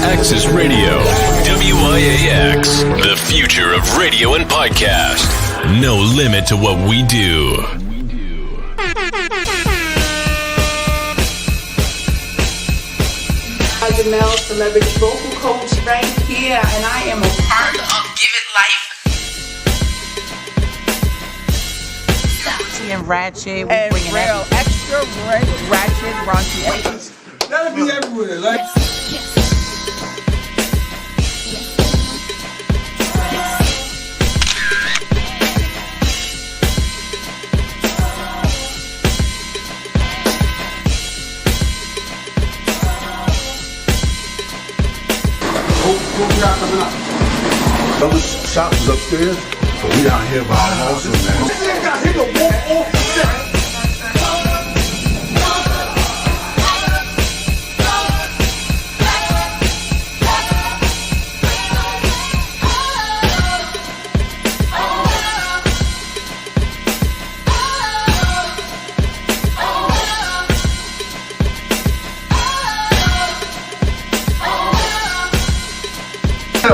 Access Radio, WIAX, the future of radio and podcast. No limit to what we do. Janelle, celebrity vocal coach right here, and I am a part of Give It Life. And ratchet, and real extra ratchet, raunchy. That'll be everywhere, like. What we got coming up? Other shops is upstairs, so we out here by our house, man. This got hit a walk off the set.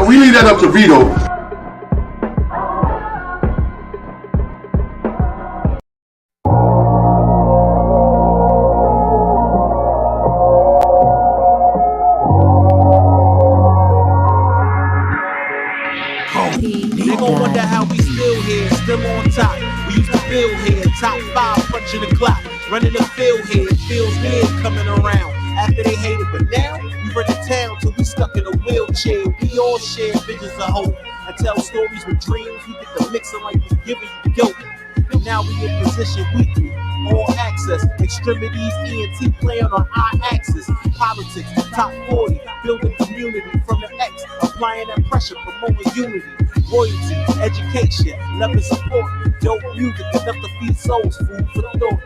We leave that up to Vito. They gon' wonder how we still here, still on top. We used to build here, top 5, punching the clock. Running the field here, it feels good coming around. After they hated, but now we run the town till we stuck in a wheelchair. We all share visions of hope and tell stories with dreams. We get the mixing like we giving you dope. And now we in position weekly, all access, extremities, ENT playing on our axis. Politics, top 40, building community from the X, applying that pressure, promoting unity. Royalty, education, love and support. Dope music enough to feed souls, food for thought.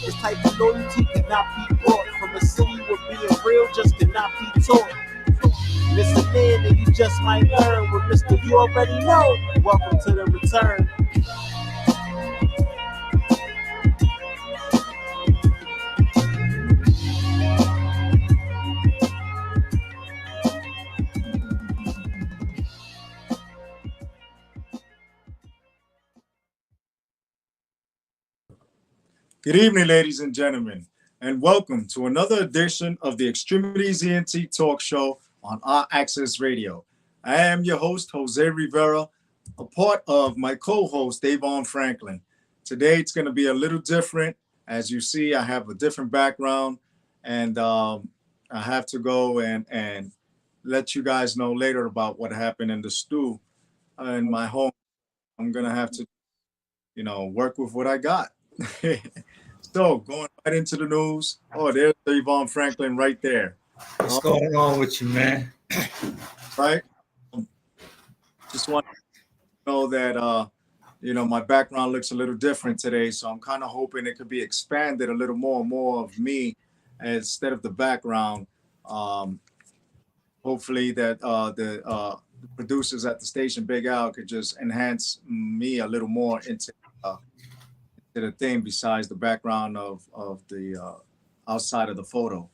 This type of loyalty cannot be bought from a city where being real just cannot be taught. Listen in and you just might learn what Mr. You already know. Welcome to the return. Good evening, ladies and gentlemen, and welcome to another edition of the X-Tremitiez ENT Talk Show on our Access Radio. I am your host, Jose Rivera, a part of my co-host, DAVON Franklin. Today, it's going to be a little different. As you see, I have a different background, and I have to go and let you guys know later about what happened in the stew in my home. I'm going to have to, work with what I got. So going right into the news. Oh, there's DAVON Franklin right there. What's going on with you, man? Right. Just want to know that my background looks a little different today, so I'm kind of hoping it could be expanded a little more of me instead of the background. Hopefully that the producers at the station, Big Al, could just enhance me a little more into the thing besides the background of the outside of the photo.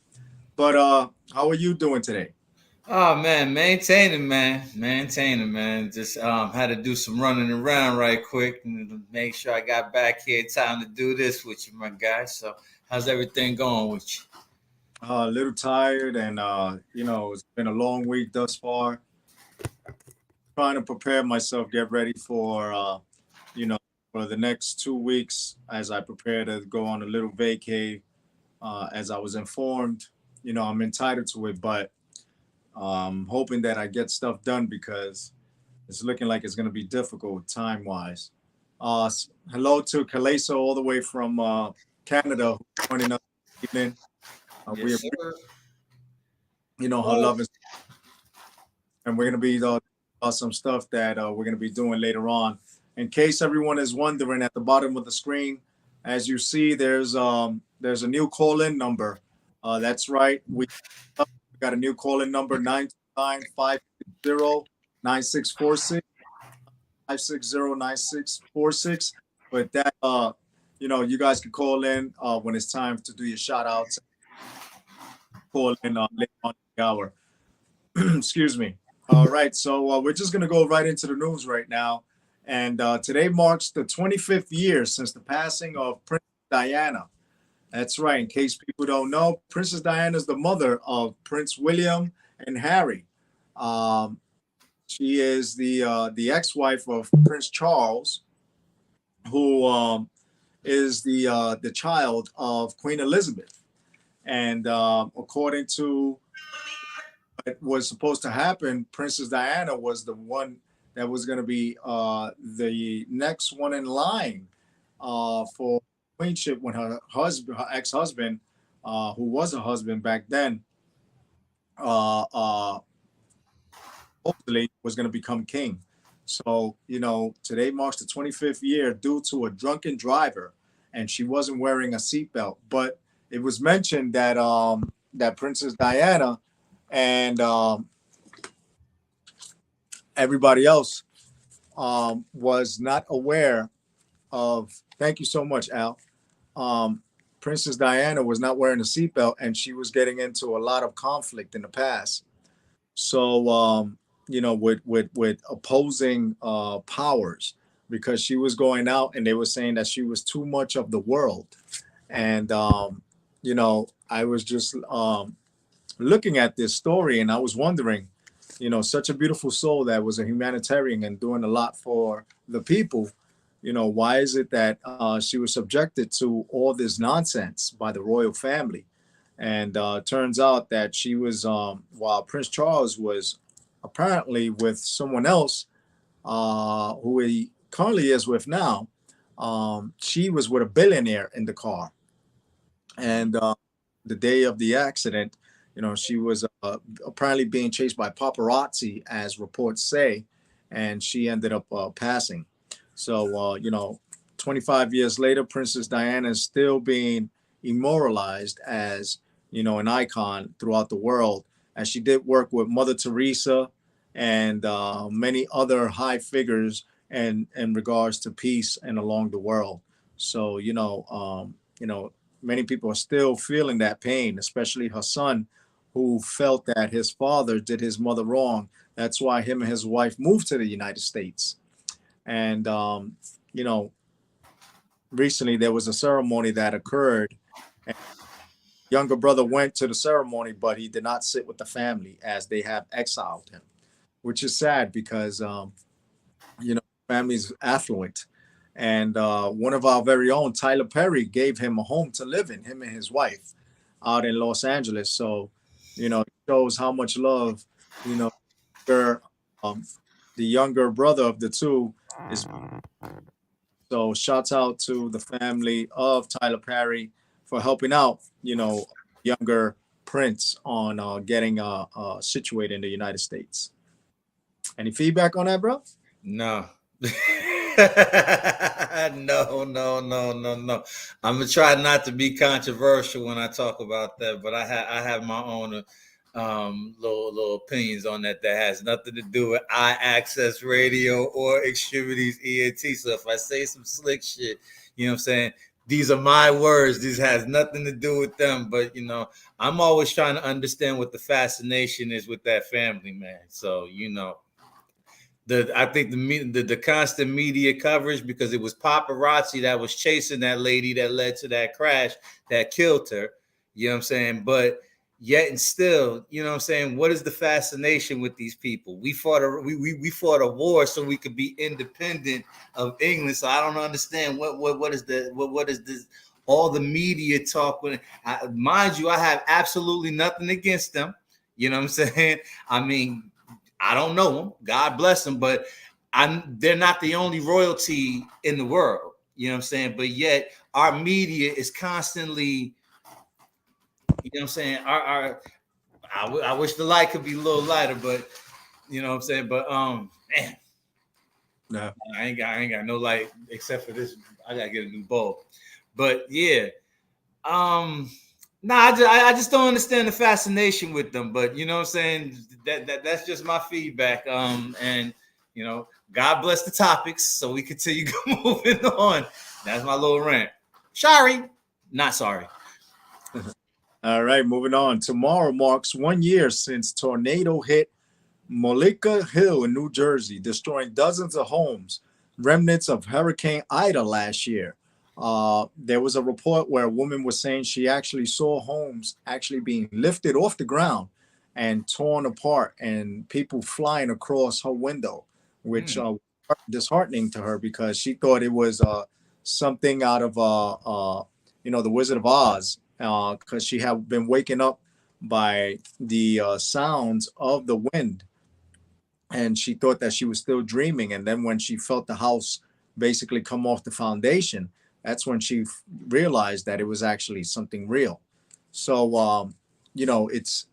But how are you doing today? Oh man, maintaining, man. Just had to do some running around right quick and make sure I got back here in time to do this with you, my guy. So how's everything going with you? A little tired, and it's been a long week thus far. Trying to prepare myself, get ready for for the next 2 weeks as I prepare to go on a little vacay. As I was informed, I'm entitled to it, but hoping that I get stuff done because it's looking like it's going to be difficult time-wise. Hello to Kaleso all the way from Canada, who's joining us this evening. We appreciate, her love is, and we're going to be about some stuff that we're going to be doing later on. In case everyone is wondering, at the bottom of the screen, as you see, there's a new call-in number That's right. We got a new call-in number, 929-560-9646, 560-9646. But that, you guys can call in when it's time to do your shout outs. Call in later on in the hour. Excuse me. All right. So we're just going to go right into the news right now. And today marks the 25th year since the passing of Princess Diana. That's right. In case people don't know, Princess Diana is the mother of Prince William and Harry. She is the ex-wife of Prince Charles, who is the child of Queen Elizabeth. And according to what was supposed to happen, Princess Diana was the one that was going to be the next one in line for queenship when her ex-husband, who was a husband back then, hopefully was going to become king. So, today marks the 25th year due to a drunken driver, and she wasn't wearing a seatbelt. But it was mentioned that that Princess Diana and everybody else was not aware of. Thank you so much, Al. Princess Diana was not wearing a seatbelt, and she was getting into a lot of conflict in the past. So, with opposing powers, because she was going out and they were saying that she was too much of the world. And, I was just looking at this story and I was wondering, such a beautiful soul that was a humanitarian and doing a lot for the people. Why is it that she was subjected to all this nonsense by the royal family? And turns out that she was, while Prince Charles was apparently with someone else, who he currently is with now, she was with a billionaire in the car. And the day of the accident, she was apparently being chased by paparazzi, as reports say, and she ended up passing. So, 25 years later, Princess Diana is still being immortalized as, an icon throughout the world, as she did work with Mother Teresa and many other high figures in regards to peace and along the world. So, many people are still feeling that pain, especially her son, who felt that his father did his mother wrong. That's why him and his wife moved to the United States. And, recently there was a ceremony that occurred. And younger brother went to the ceremony, but he did not sit with the family as they have exiled him, which is sad because, family's affluent. And one of our very own, Tyler Perry, gave him a home to live in, him and his wife, out in Los Angeles. So, it shows how much love, the younger brother of the two is. So shouts out to the family of Tyler Perry for helping out, younger Prince on getting situated in the United States. Any feedback on that, bro? No. No. I'm gonna try not to be controversial when I talk about that, but I have my own little opinions on that has nothing to do with iAccess Radio or Extremities ENT. So if I say some slick shit, you know what I'm saying? These are my words. This has nothing to do with them. But, I'm always trying to understand what the fascination is with that family, man. So, I think the constant media coverage, because it was paparazzi that was chasing that lady that led to that crash that killed her. You know what I'm saying? But yet and still, you know what I'm saying? What is the fascination with these people? We fought a war so we could be independent of England. So I don't understand what is this all the media talk. Mind you, I have absolutely nothing against them. You know what I'm saying? I mean, I don't know them. God bless them, but they're not the only royalty in the world. You know what I'm saying? But yet our media is constantly, you know what I'm saying? I wish the light could be a little lighter, but you know what I'm saying? But man, no, I ain't got no light except for this. I gotta get a new bulb. But yeah, Nah, I just don't understand the fascination with them. But you know what I'm saying? That's just my feedback. And you know, God bless the topics, so we continue moving on. That's my little rant. Sorry, not sorry. All right, moving on. Tomorrow marks 1 year since tornado hit Mollica Hill in New Jersey, destroying dozens of homes, remnants of Hurricane Ida last year. There was a report where a woman was saying she actually saw homes actually being lifted off the ground and torn apart, and people flying across her window, which disheartening to her because she thought it was something out of the Wizard of Oz, because she had been waking up by the sounds of the wind, and she thought that she was still dreaming. And then when she felt the house basically come off the foundation, that's when she realized that it was actually something real. So, it's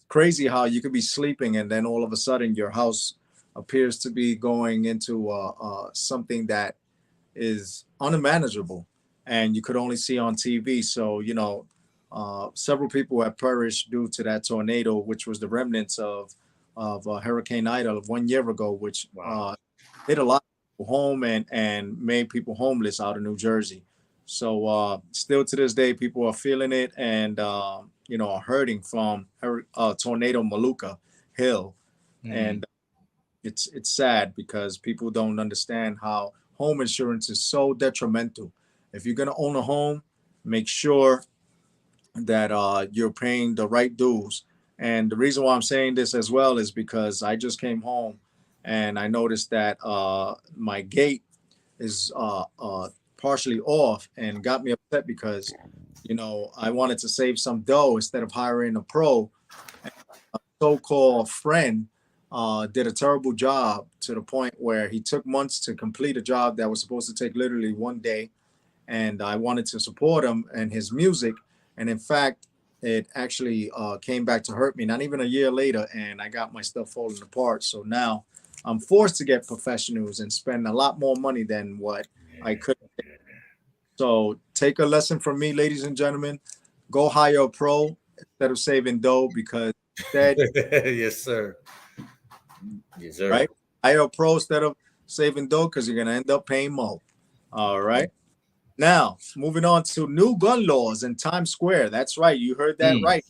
crazy how you could be sleeping and then all of a sudden your house appears to be going into something that is unmanageable and you could only see on TV. So, several people have perished due to that tornado, which was the remnants of Hurricane Ida of 1 year ago, which hit a lot of people home and made people homeless out of New Jersey. So still to this day, people are feeling it and, are hurting from tornado Mollica Hill. And it's sad because people don't understand how home insurance is so detrimental. If you're going to own a home, make sure that you're paying the right dues. And the reason why I'm saying this as well is because I just came home and I noticed that my gate is partially off and got me upset because, I wanted to save some dough instead of hiring a pro. A so-called friend did a terrible job to the point where he took months to complete a job that was supposed to take literally 1 day. And I wanted to support him and his music. And in fact, it actually came back to hurt me, not even a year later, and I got my stuff falling apart. So now I'm forced to get professionals and spend a lot more money than what I could. So take a lesson from me, ladies and gentlemen. Go hire a pro instead of saving dough, because instead, yes, sir. Yes, sir. Right? Hire a pro instead of saving dough because you're going to end up paying more. All right. Now, moving on to new gun laws in Times Square. That's right. You heard that right.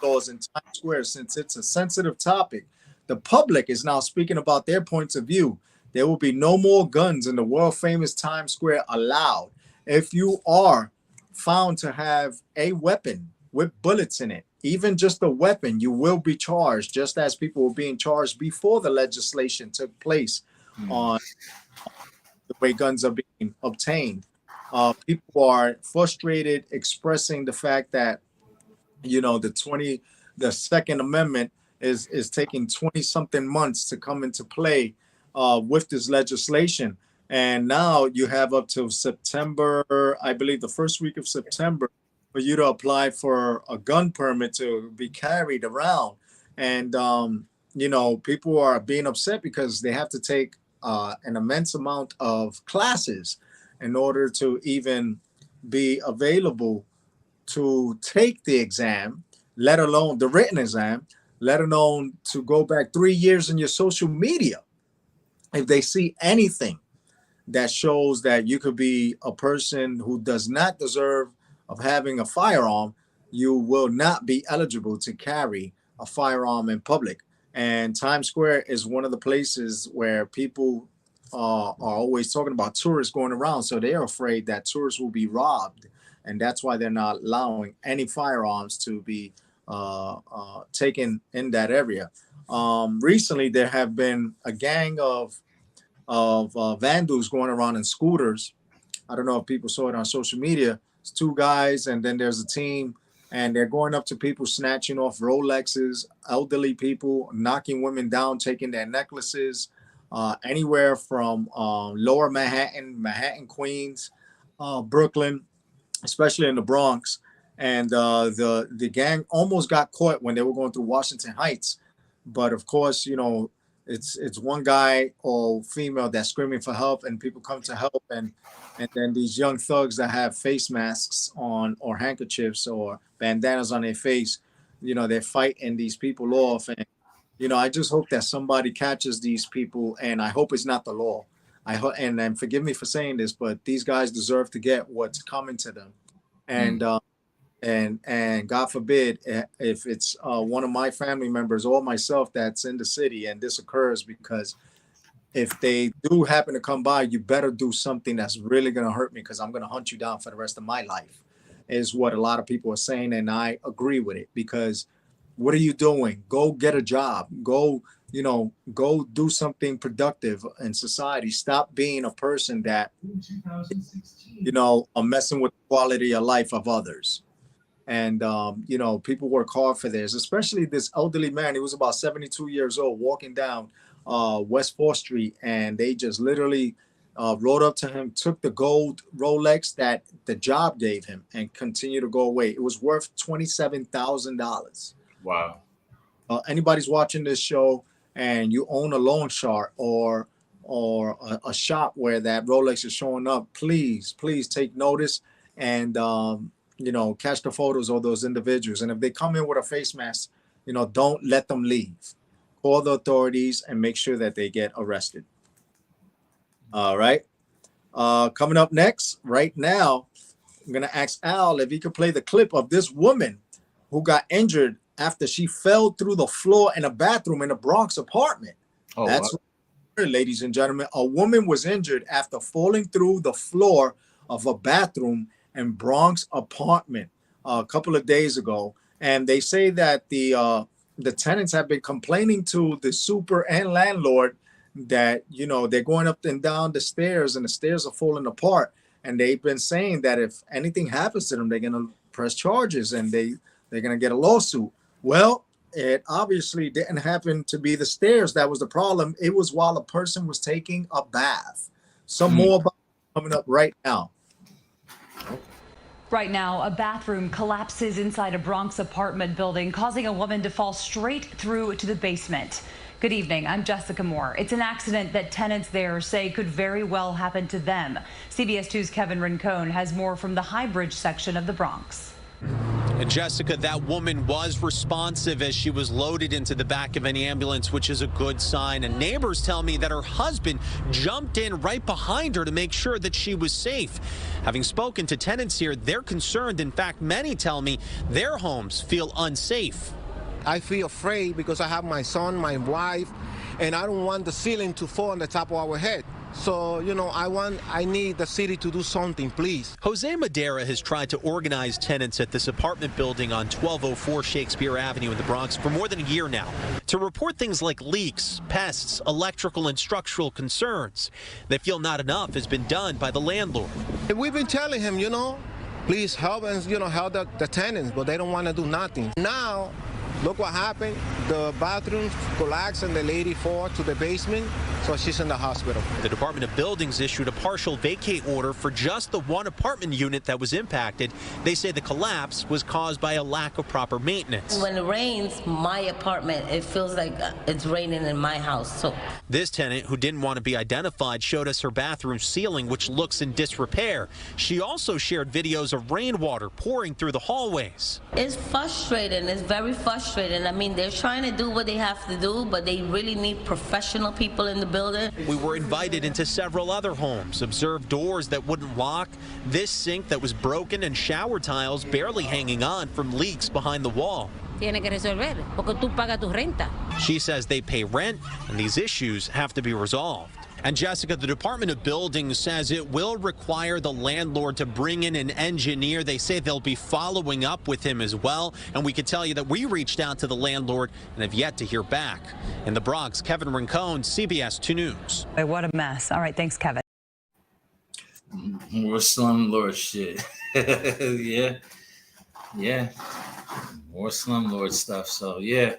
Laws in Times Square. Since it's a sensitive topic, the public is now speaking about their points of view. There will be no more guns in the world famous Times Square allowed. If you are found to have a weapon with bullets in it, even just a weapon, you will be charged, just as people were being charged before the legislation took place on the way guns are being obtained. People are frustrated, expressing the fact that, the Second Amendment is taking 20-something months to come into play with this legislation. And now you have up to September, I believe the first week of September, for you to apply for a gun permit to be carried around. And, people are being upset because they have to take an immense amount of classes in order to even be available to take the exam, let alone the written exam, let alone to go back 3 years in your social media. If they see anything that shows that you could be a person who does not deserve of having a firearm, you will not be eligible to carry a firearm in public. And Times Square is one of the places where people are always talking about tourists going around. So they're afraid that tourists will be robbed. And that's why they're not allowing any firearms to be taken in that area. Recently, there have been a gang of vandals going around in scooters. I don't know if people saw it on social media. It's two guys, and then there's a team, and they're going up to people, snatching off Rolexes, elderly people, knocking women down, taking their necklaces, anywhere from lower Manhattan, Queens, Brooklyn, especially in the Bronx. And the gang almost got caught when they were going through Washington Heights. But of course, it's one guy or female that's screaming for help, and people come to help, and then these young thugs that have face masks on or handkerchiefs or bandanas on their face, they're fighting these people off. And I just hope that somebody catches these people, and I hope it's not the law. I hope, and forgive me for saying this, but these guys deserve to get what's coming to them. And and God forbid if it's one of my family members or myself that's in the city and this occurs, because if they do happen to come by, you better do something that's really going to hurt me, because I'm going to hunt you down for the rest of my life, is what a lot of people are saying. And I agree with it, because what are you doing? Go get a job. Go do something productive in society. Stop being a person that, are messing with the quality of life of others. And, people work hard for this, especially this elderly man. He was about 72 years old, walking down West 4th Street, and they just literally rode up to him, took the gold Rolex that the job gave him, and continued to go away. It was worth $27,000. Wow. Anybody's watching this show and you own a loan shark or a shop where that Rolex is showing up, please take notice and, catch the photos of those individuals. And if they come in with a face mask, don't let them leave. Call the authorities and make sure that they get arrested. All right. Coming up next, right now, I'm going to ask Al if he could play the clip of this woman who got injured after she fell through the floor in a bathroom in a Bronx apartment. Oh, that's right, ladies and gentlemen. A woman was injured after falling through the floor of a bathroom in Bronx apartment a couple of days ago. And they say that the tenants have been complaining to the super and landlord that, they're going up and down the stairs and the stairs are falling apart. And they've been saying that if anything happens to them, they're going to press charges and they're going to get a lawsuit. Well, it obviously didn't happen to be the stairs that was the problem. It was while a person was taking a bath. Some more about coming up right now. Right now, a bathroom collapses inside a Bronx apartment building, causing a woman to fall straight through to the basement. Good evening, I'm Jessica Moore. It's an accident that tenants there say could very well happen to them. CBS 2's Kevin Rincon has more from the High Bridge section of the Bronx. And Jessica, that woman was responsive as she was loaded into the back of an ambulance, which is a good sign. And neighbors tell me that her husband jumped in right behind her to make sure that she was safe. Having spoken to tenants here, they're concerned. In fact, many tell me their homes feel unsafe. I feel afraid because I have my son, my wife, and I don't want the ceiling to fall on the top of our head. So, I need the city to do something, please. Jose Madera has tried to organize tenants at this apartment building on 1204 Shakespeare Avenue in the Bronx for more than a year now to report things like leaks, pests, electrical and structural concerns. They feel not enough has been done by the landlord. We've been telling him, please help us, help the tenants, but they don't want to do nothing. Now, look what happened. The bathroom collapsed and the lady fell to the basement, so she's in the hospital. The Department of Buildings issued a partial vacate order for just the one apartment unit that was impacted. They say the collapse was caused by a lack of proper maintenance. When it rains, my apartment, it feels like it's raining in my house. So this tenant, who didn't want to be identified, showed us her bathroom ceiling, which looks in disrepair. She also shared videos of rainwater pouring through the hallways. It's frustrating. It's very frustrating. I mean, they're trying to do what they have to do, but they really need professional people in the building. We were invited into several other homes, observed doors that wouldn't lock, this sink that was broken, and shower tiles barely hanging on from leaks behind the wall. She says they pay rent, and these issues have to be resolved. And Jessica, the Department of Buildings says it will require the landlord to bring in an engineer. They say they'll be following up with him as well. And we can tell you that we reached out to the landlord and have yet to hear back. In the Bronx, Kevin Rincon, CBS 2 News. What a mess. All right, thanks, Kevin. More slumlord shit. Yeah. More slumlord stuff. So, yeah.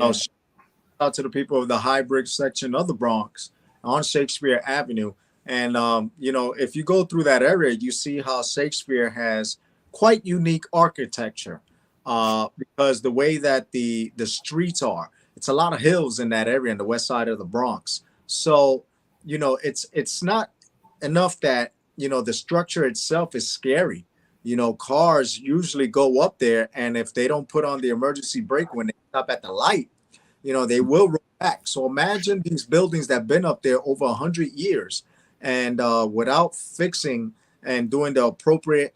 Oh, out to the people of the High Bridge section of the Bronx on Shakespeare Avenue. And, if you go through that area, you see how Shakespeare has quite unique architecture because the way that the streets are, it's a lot of hills in that area in the west side of the Bronx. So, it's not enough that, the structure itself is scary. Cars usually go up there, and if they don't put on the emergency brake when they stop at the light, they will roll back. So imagine these buildings that have been up there over 100 years, and without fixing and doing the appropriate,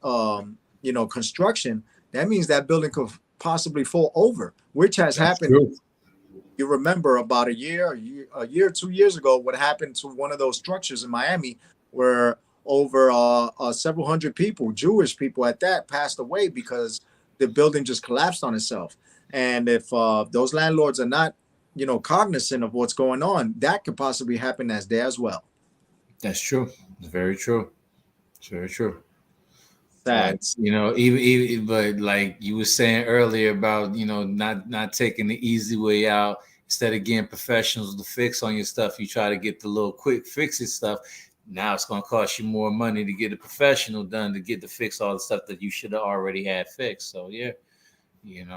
construction, that means that building could possibly fall over, which has happened. True. You remember about a year, 2 years ago, what happened to one of those structures in Miami, where over several hundred people, Jewish people at that, passed away because the building just collapsed on itself. And if those landlords are not, cognizant of what's going on, that could possibly happen there as well. That's true. It's very true. It's very true. Sad. Even but like you were saying earlier about, not taking the easy way out. Instead of getting professionals to fix on your stuff, you try to get the little quick fixes stuff. Now it's going to cost you more money to get a professional done to get to fix all the stuff that you should have already had fixed. So yeah, it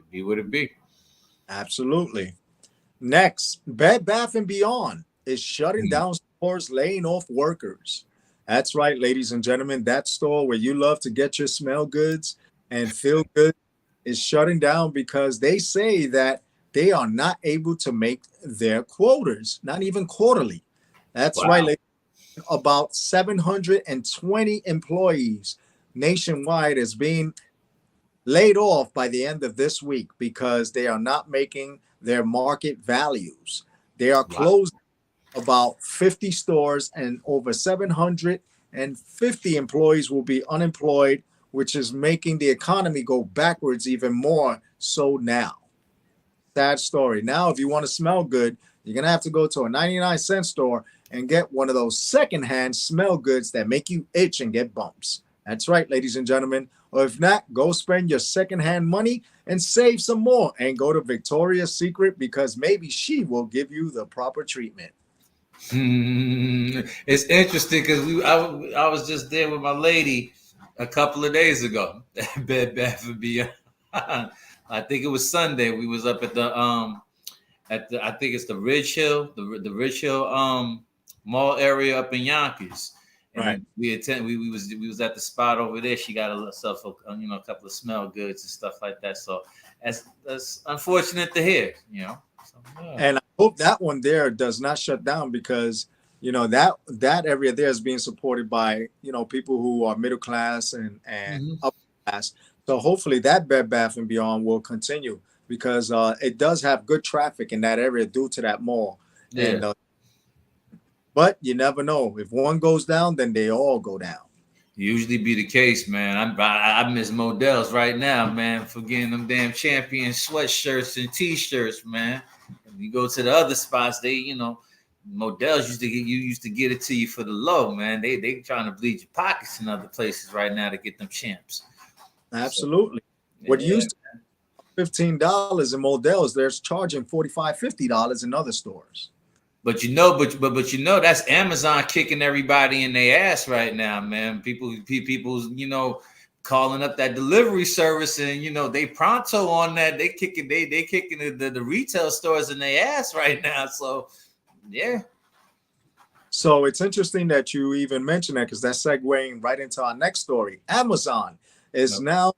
be what it be. Absolutely. Next, Bed Bath & Beyond is shutting down stores, laying off workers. That's right, ladies and gentlemen. That store where you love to get your smell goods and feel good is shutting down because they say that they are not able to make their quotas, not even quarterly. That's right, ladies. About 720 employees nationwide is being laid off by the end of this week because they are not making their market values. They are closing about 50 stores, and over 750 employees will be unemployed, which is making the economy go backwards even more so now. Sad story. Now, if you want to smell good, you're going to have to go to a 99-cent store and get one of those secondhand smell goods that make you itch and get bumps. That's right, ladies and gentlemen. Or if not, go spend your secondhand money and save some more and go to Victoria's Secret because maybe she will give you the proper treatment. It's interesting because I was just there with my lady a couple of days ago at Bed Bath & Beyond. I think it was Sunday. We was up at the I think it's the Ridge Hill, the Ridge Hill mall area up in Yonkers. And right. We was at the spot over there. She got herself a couple of smell goods and stuff like that. So that's unfortunate to hear, So, yeah. And I hope that one there does not shut down because that area there is being supported by people who are middle class and upper class. So hopefully that Bed Bath & Beyond will continue because it does have good traffic in that area due to that mall. Yeah. And, but you never know. If one goes down, then they all go down. Usually be the case, man. I miss Modell's right now, man, for getting them damn champion sweatshirts and T-shirts, man. If you go to the other spots, they, Modell's used to get it to you for the low, man. They trying to bleed your pockets in other places right now to get them champs. Absolutely. So, what used to be $15 in Modell's, they're charging $45, $50 in other stores. But that's Amazon kicking everybody in their ass right now, man. People's calling up that delivery service and they pronto on that. They kicking the retail stores in their ass right now. So yeah. So it's interesting that you even mentioned that because that's segueing right into our next story. Amazon is now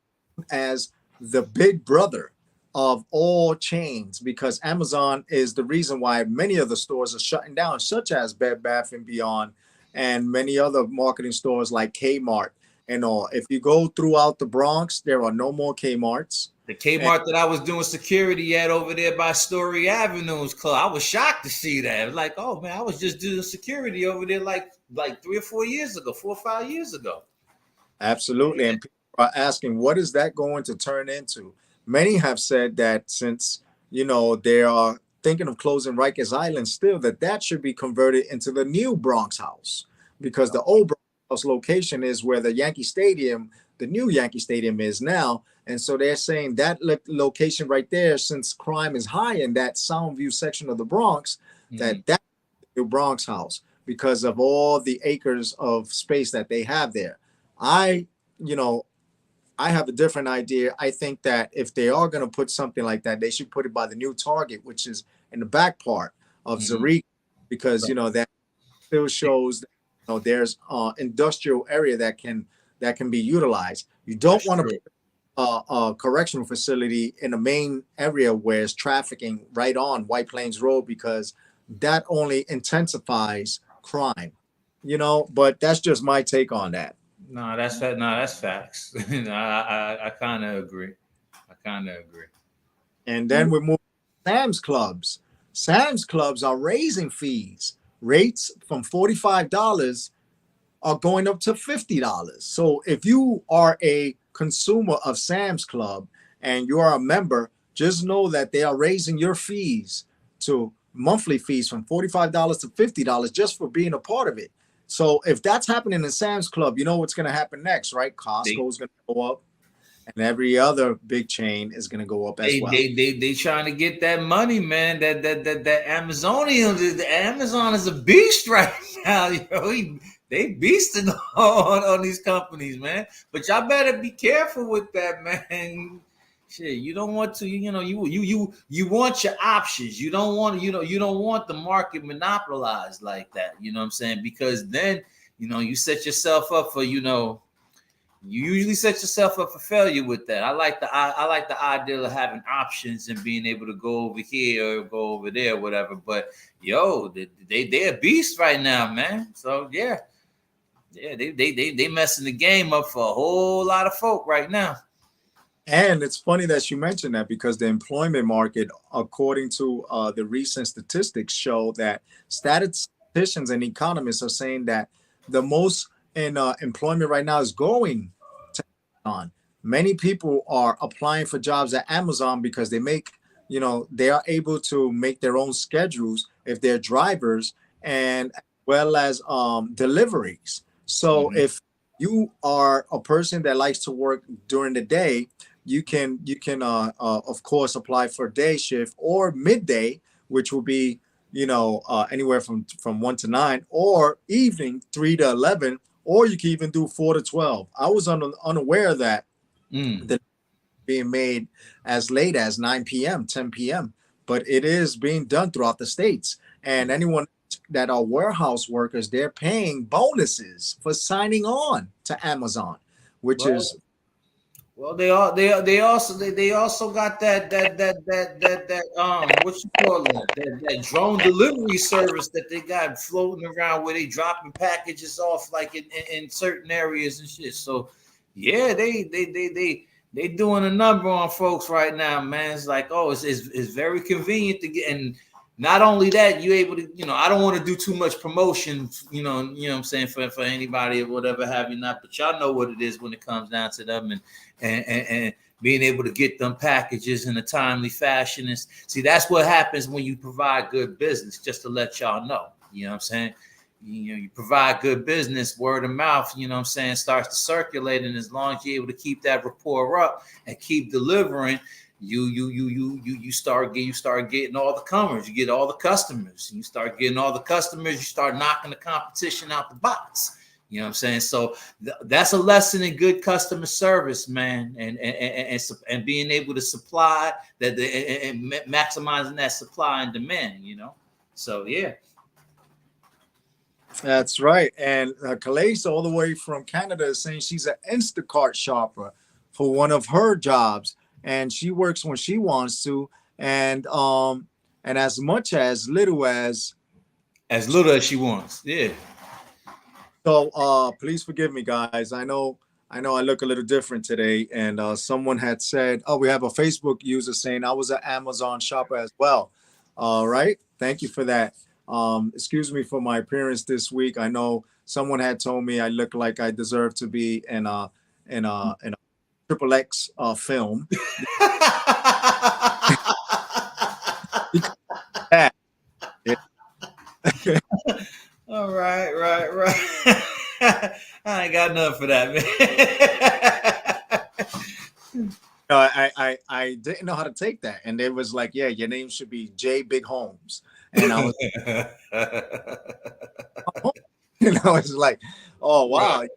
as the big brother of all chains because Amazon is the reason why many of the stores are shutting down, such as Bed Bath & Beyond and many other marketing stores like Kmart and all. If you go throughout the Bronx, there are no more Kmarts. The Kmart that I was doing security at over there by Story Avenue's closed. I was shocked to see that. Like, oh man, I was just doing security over there like 3 or 4 years ago, 4 or 5 years ago. Absolutely. And people are asking, what is that going to turn into? Many have said that since, they are thinking of closing Rikers Island still, that should be converted into the new Bronx House because the old Bronx House location is where the new Yankee Stadium is now. And so they're saying that location right there, since crime is high in that Soundview section of the Bronx, that's the new Bronx House because of all the acres of space that they have there. I have a different idea. I think that if they are going to put something like that, they should put it by the new Target, which is in the back part of Zurich, because that still shows that, there's industrial area that can be utilized. You don't want to put a correctional facility in the main area where it's trafficking right on White Plains Road, because that only intensifies crime. But that's just my take on that. No, that's that. No, that's facts. I kind of agree. And then we move to Sam's Clubs. Sam's Clubs are raising fees. Rates from $45 are going up to $50. So if you are a consumer of Sam's Club and you are a member, just know that they are raising your fees to monthly fees from $45 to $50 just for being a part of it. So if that's happening in Sam's Club, you know what's going to happen next, right? Costco is going to go up, and every other big chain is going to go up as well. They trying to get that money, man. That Amazonian, the Amazon is a beast right now. They beasting on these companies, man. But y'all better be careful with that, man. Shit, you don't want to, you want your options. You don't want the market monopolized like that. You know what I'm saying? Because then, you set yourself up for, you usually set yourself up for failure with that. I like the idea of having options and being able to go over here or go over there, whatever. But they're a beast right now, man. So yeah, they messing the game up for a whole lot of folk right now. And it's funny that you mentioned that, because the employment market, according to the recent statistics, show that statisticians and economists are saying that the most in employment right now is going to Amazon. Many people are applying for jobs at Amazon because they make, they are able to make their own schedules if they're drivers, and as well as deliveries. So if you are a person that likes to work during the day, you can of course apply for day shift or midday, which will be anywhere from 1 to 9, or evening 3 to 11, or you can even do 4 to 12. I was unaware that the being made as late as 9 p.m., 10 p.m., but it is being done throughout the states. And anyone that are warehouse workers, they're paying bonuses for signing on to Amazon, which is. Well, they also got that what you call that drone delivery service that they got floating around, where they dropping packages off like in certain areas and shit. So yeah, they doing a number on folks right now, man. It's like, it's very convenient to get. And not only that, you able to, I don't want to do too much promotion, what I'm saying, for anybody or whatever have you not, but y'all know what it is when it comes down to them and being able to get them packages in a timely fashion. And see, that's what happens when you provide good business, just to let y'all know, what I'm saying? You provide good business, word of mouth, starts to circulate. And as long as you're able to keep that rapport up and keep delivering, you start getting all the comers. You get all the customers. You start getting all the customers. You start knocking the competition out the box. You know what I'm saying? So that's a lesson in good customer service, man, and being able to supply that and maximizing that supply and demand. So yeah. That's right. And Calais, all the way from Canada, is saying she's an Instacart shopper for one of her jobs. And she works when she wants to, and as much as little as she wants. Yeah. So please forgive me, guys. I know I look a little different today. And someone had said, we have a Facebook user saying I was an Amazon shopper as well. All right. Thank you for that. Excuse me for my appearance this week. I know someone had told me I look like I deserve to be in a Triple X film. All right. I ain't got nothing for that, man. No, I didn't know how to take that, and it was like, yeah, your name should be J Big Holmes, and I was, and I was like, oh wow. Right.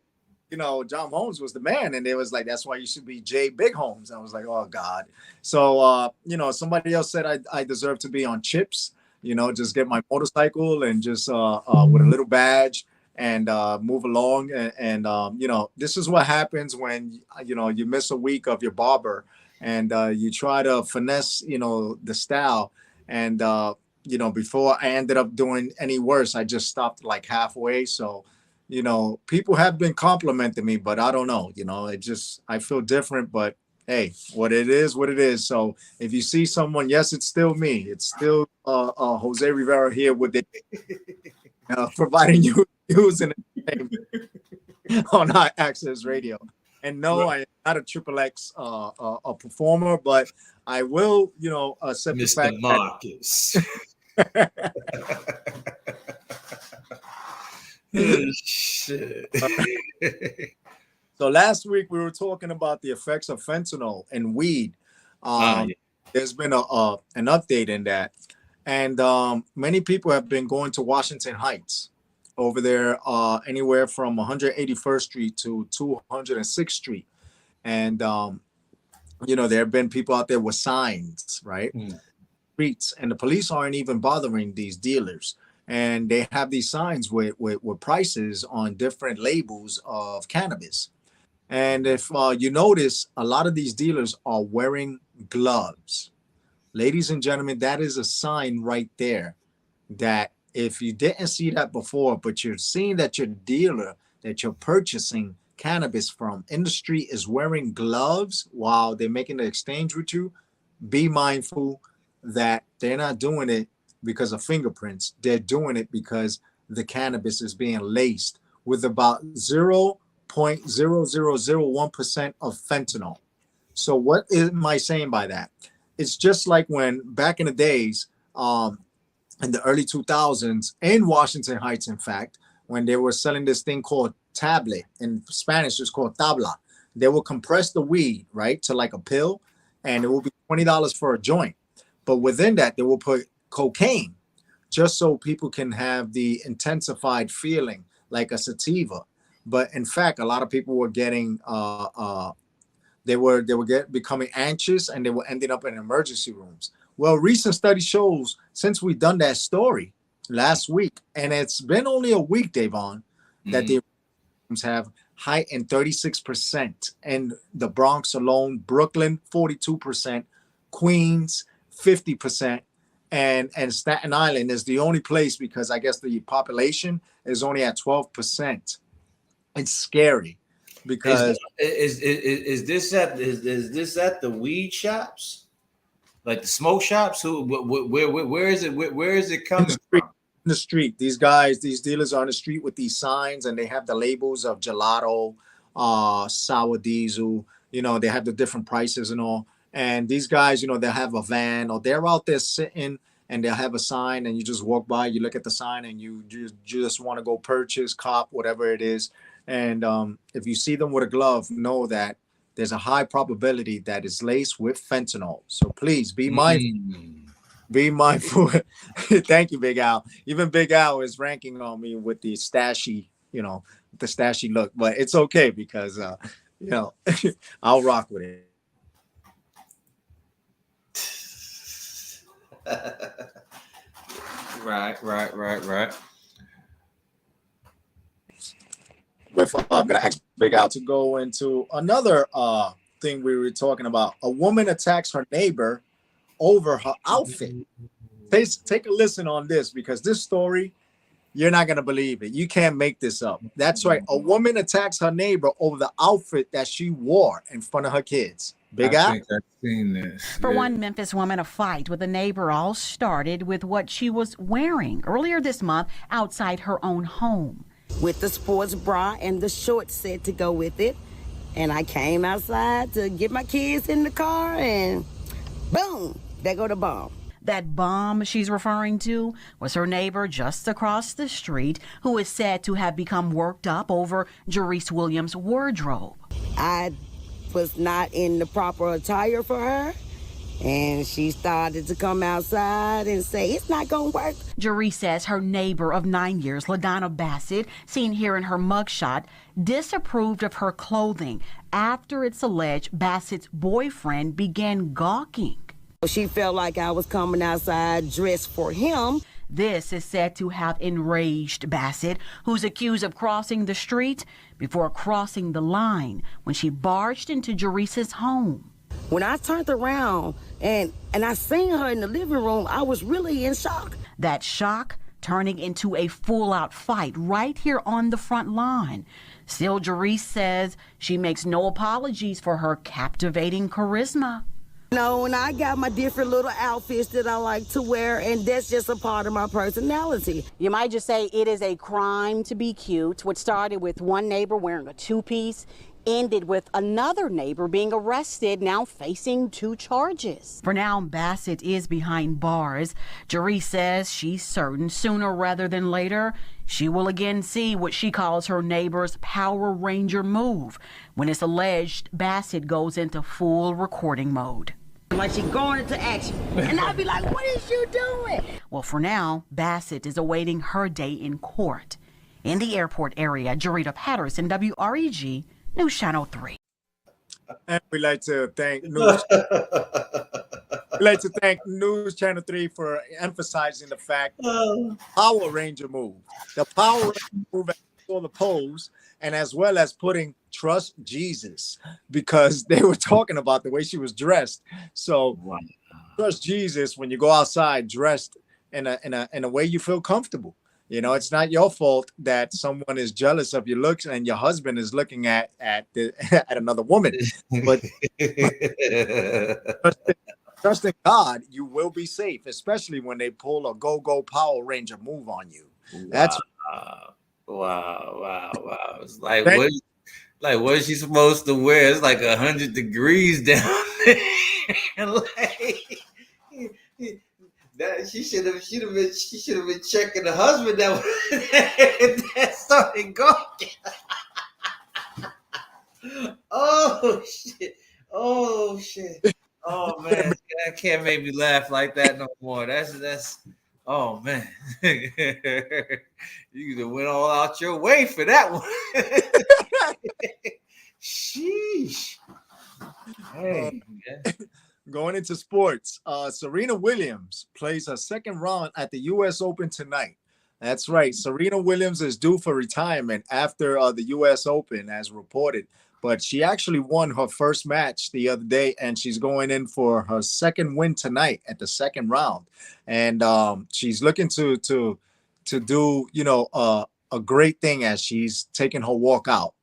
John Holmes was the man. And they was like, that's why you should be J Big Holmes. I was like, oh God. So, somebody else said I deserve to be on chips, just get my motorcycle and just with a little badge and move along. And this is what happens when, you miss a week of your barber and you try to finesse, the style. And, before I ended up doing any worse, I just stopped like halfway. So, people have been complimenting me, but I don't know, I feel different, but hey, what it is. So if you see someone, yes, it's still me. It's still Jose Rivera here with it, providing you news and entertainment on High Access Radio. And no, I am not a Triple X a performer, but I will, accept Mr. the fact Marcus. Shit. So last week we were talking about the effects of fentanyl and weed. There's been an update in that, and many people have been going to Washington Heights over there, anywhere from 181st Street to 206th Street, and there have been people out there with signs, right? Streets, and the police aren't even bothering these dealers. And they have these signs with prices on different labels of cannabis. And if you notice, a lot of these dealers are wearing gloves. Ladies and gentlemen, that is a sign right there that if you didn't see that before, but you're seeing that your dealer that you're purchasing cannabis from in the street is wearing gloves while they're making the exchange with you, be mindful that they're not doing it because of fingerprints. They're doing it because the cannabis is being laced with about 0.0001% of fentanyl. So what am I saying by that? It's just like when back in the days, in the early 2000s in Washington Heights, in fact, when they were selling this thing called tablet, in Spanish it's called tabla. They will compress the weed, right, to like a pill, and it will be $20 for a joint. But within that, they will put cocaine, just so people can have the intensified feeling like a sativa. But in fact, a lot of people were getting becoming anxious, and they were ending up in emergency rooms. Well, recent study shows, since we've done that story last week, and it's been only a week, Davon, that the rooms have heightened 36% in the Bronx alone, Brooklyn 42%, Queens 50%, and Staten Island is the only place, because I guess the population is only at 12%. It's scary because is this at the weed shops, like the smoke shops? Where is it? Where is it coming from? In the street. These dealers are on the street with these signs, and they have the labels of gelato, sour diesel. They have the different prices and all. And these guys, they'll have a van, or they're out there sitting, and they'll have a sign, and you just walk by, you look at the sign, and you just want to go purchase, cop, whatever it is. And if you see them with a glove, know that there's a high probability that it's laced with fentanyl. So please be mindful. Be mindful. Thank you, Big Al. Even Big Al is ranking on me with the stashy, the stashy look. But it's okay because, I'll rock with it. Right. I'm gonna ask Big Al to go into another thing we were talking about. A woman attacks her neighbor over her outfit. Take a listen on this, because this story, you're not gonna believe it. You can't make this up. That's right. A woman attacks her neighbor over the outfit that she wore in front of her kids. Big Al? I think I've seen this. For one Memphis woman, a fight with a neighbor all started with what she was wearing earlier this month outside her own home. With the sports bra and the short set to go with it. And I came outside to get my kids in the car, and boom, there go the bomb. That bomb she's referring to was her neighbor just across the street, who is said to have become worked up over Jerice Williams' wardrobe. I was not in the proper attire for her, And she started to come outside and say, it's not going to work. Jeree says her neighbor of 9 years, LaDonna Bassett, seen here in her mugshot, disapproved of her clothing after it's alleged Bassett's boyfriend began gawking. She felt like I was coming outside dressed for him. This is said to have enraged Bassett, who's accused of crossing the street before crossing the line when she barged into Jeree's home. When I turned around and I seen her in the living room, I was really in shock. That shock turning into a full-out fight right here on the front line. Still, Jeree says she makes no apologies for her captivating charisma. No, and I got my different little outfits that I like to wear, and that's just a part of my personality. You might just say it is a crime to be cute. What started with one neighbor wearing a two-piece ended with another neighbor being arrested, now facing 2 charges. For now, Bassett is behind bars. Jeree says she's certain sooner rather than later she will again see what she calls her neighbor's Power Ranger move when it's alleged Bassett goes into full recording mode. Like she going into action. And I'll be like, what is you doing? Well, for now, Bassett is awaiting her day in court. In the airport area, Jarita Patterson, WREG, News Channel 3. And we'd like to thank News Channel 3 for emphasizing the fact Power Ranger move. The Power Ranger move for the polls, and as well as putting trust Jesus, because they were talking about the way she was dressed. So trust Jesus when you go outside dressed in a way you feel comfortable. You know, it's not your fault that someone is jealous of your looks and your husband is looking at another woman. But trust in God, you will be safe, especially when they pull a go-go Power Ranger move on you. That's wow. It's like what is she supposed to wear? It's like 100 degrees down there. That she should have been checking the husband that started going. Oh shit. Oh man, that can't make me laugh like that no more. That's oh man. You could have went all out your way for that one. Sheesh. Hey, man. Going into sports, Serena Williams plays her second round at the U.S. Open tonight. That's right. Serena Williams is due for retirement after the U.S. Open, as reported. But she actually won her first match the other day, and she's going in for her second win tonight at the second round. And she's looking to do, a great thing as she's taking her walk out.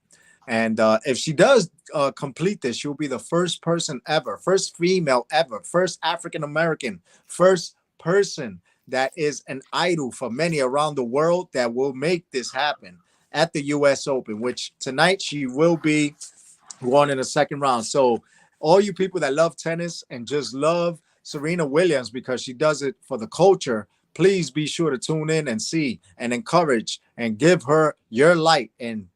And if she does complete this, she'll be the first person ever, first female ever, first African-American, first person that is an idol for many around the world that will make this happen at the U.S. Open, which tonight she will be going in the second round. So all you people that love tennis and just love Serena Williams because she does it for the culture, please be sure to tune in and see and encourage and give her your light and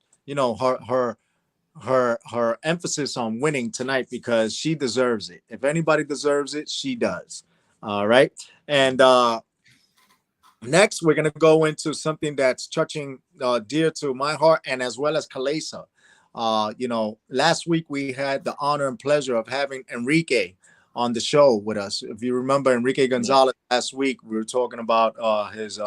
her emphasis on winning tonight, because she deserves it. If anybody deserves it, she does. All right. And next, we're going to go into something that's touching dear to my heart, and as well as Kalesa. Last week we had the honor and pleasure of having Enrique on the show with us. If you remember Enrique Gonzalez, last week we were talking about his